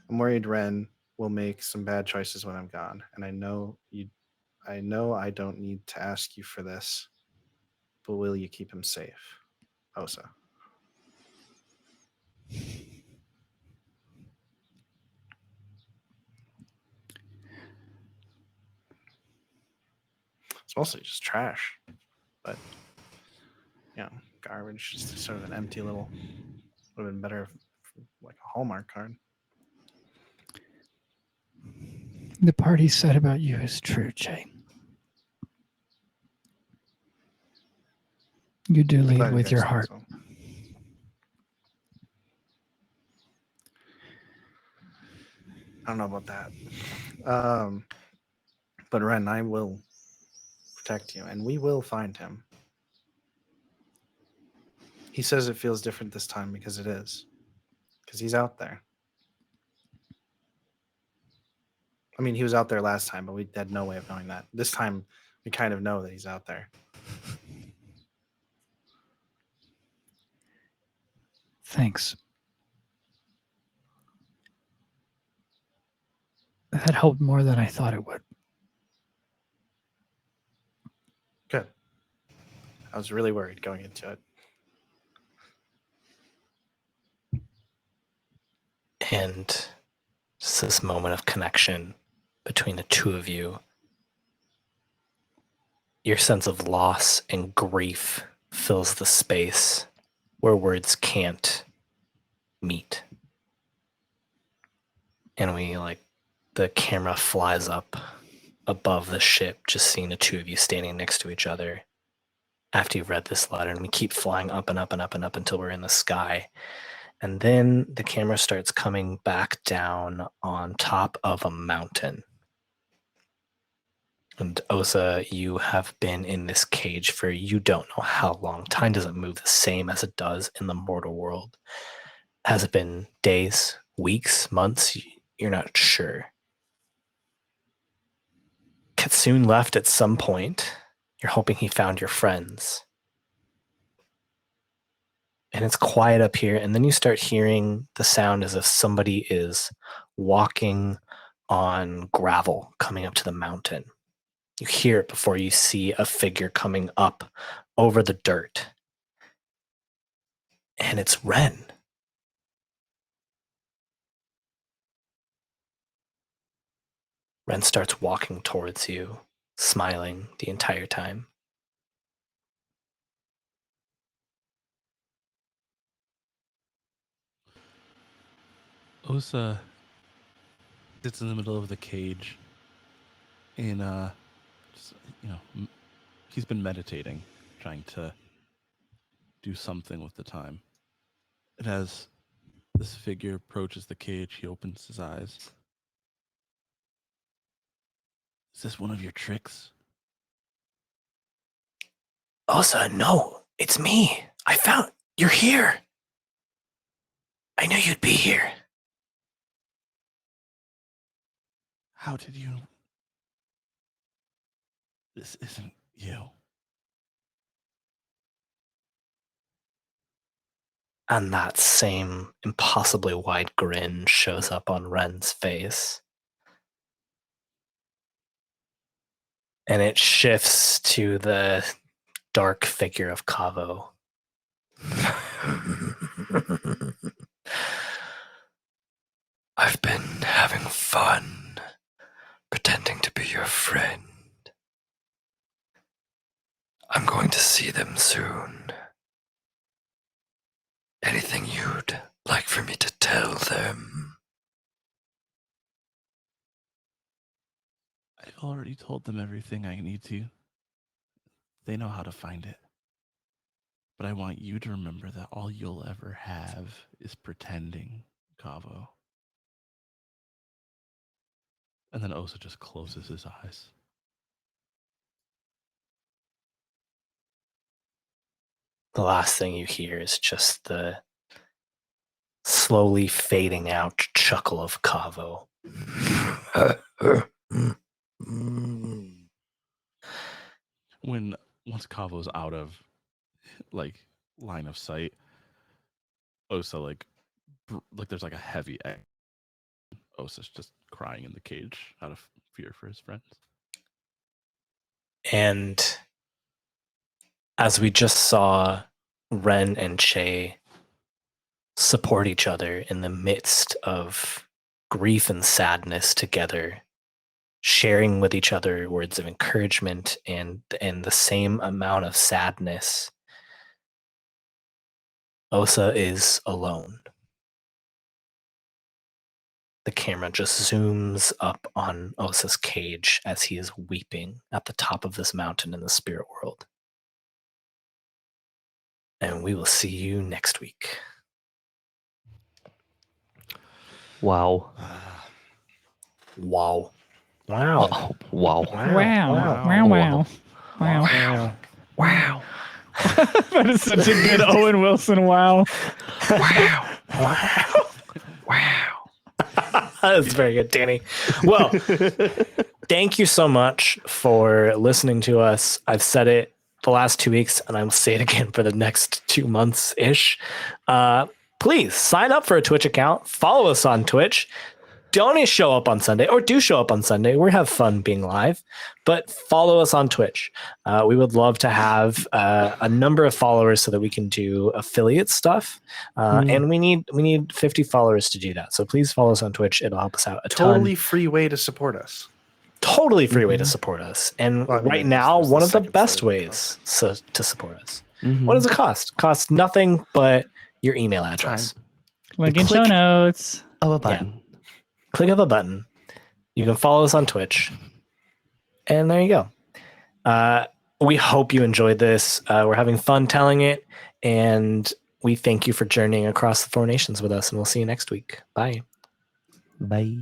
I'm worried Ren will make some bad choices when I'm gone, and I know I don't need to ask you for this, but will you keep him safe? Osa. It's mostly just trash, but garbage. Just sort of an empty little. Would have been better like a Hallmark card. The part he said about you is true, Jay. You do lead with your heart. So. I don't know about that. But Ren, I will protect you, and we will find him. He says it feels different this time because it is. Because he's out there. I mean, he was out there last time, but we had no way of knowing that. This time, we kind of know that he's out there. Thanks. That helped more than I thought it would. Good. I was really worried going into it. And just this moment of connection between the two of you. Your sense of loss and grief fills the space where words can't meet. And the camera flies up above the ship, just seeing the two of you standing next to each other after you've read this letter. And we keep flying up and up and up and up until we're in the sky. And then the camera starts coming back down on top of a mountain. And Osa, you have been in this cage for you don't know how long. Time doesn't move the same as it does in the mortal world. Has it been days, weeks, months? You're not sure. Kitsune left at some point. You're hoping he found your friends. And it's quiet up here. And then you start hearing the sound as if somebody is walking on gravel coming up to the mountain. You hear it before you see a figure coming up over the dirt. And it's Ren. Ren starts walking towards you, smiling the entire time. Osa sits in the middle of the cage and just, he's been meditating, trying to do something with the time. And as this figure approaches the cage, he opens his eyes. Is this one of your tricks? Osa, no, it's me. You're here. I knew you'd be here. How did you? This isn't you. And that same impossibly wide grin shows up on Ren's face. And it shifts to the dark figure of Kaavo. I've been having fun, pretending to be your friend. I'm going to see them soon. Anything you'd like for me to tell them? I've already told them everything I need to. They know how to find it. But I want you to remember that all you'll ever have is pretending, Kaavo. And then Osa just closes his eyes. The last thing you hear is just the slowly fading out chuckle of Kaavo. Once Kaavo's out of line of sight, Osa there's a heavy egg. Osa's just crying in the cage out of fear for his friends. And as we just saw Ren and Che support each other in the midst of grief and sadness together, sharing with each other words of encouragement and the same amount of sadness, Osa is alone. The camera just zooms up on Osa's cage as he is weeping at the top of this mountain in the spirit world. And we will see you next week. Wow. Wow. Wow. Oh, wow. Wow. Wow. That is such a good Owen Wilson wow. That's very good, Danny. Well, thank you so much for listening to us. I've said it the last 2 weeks, and I will say it again for the next 2 months-ish. Please sign up for a Twitch account. Follow us on Twitch. don't show up on Sunday, or do show up on Sunday, we have fun being live, but follow us on Twitch. We would love to have a number of followers so that we can do affiliate stuff. And we need 50 followers to do that. So please follow us on Twitch. It'll help us out a Totally ton. free way to support us. Totally free way to support us. And Well, I mean, right there's- now, there's the one of the second best side of the ways to support us. What does it cost? Costs nothing but your email address. Link in show Click- notes. Oh, a button. Click of a button. You can follow us on Twitch. And there you go. We hope you enjoyed this. We're having fun telling it. And we thank you for journeying across the 4 nations with us. And we'll see you next week. Bye. Bye.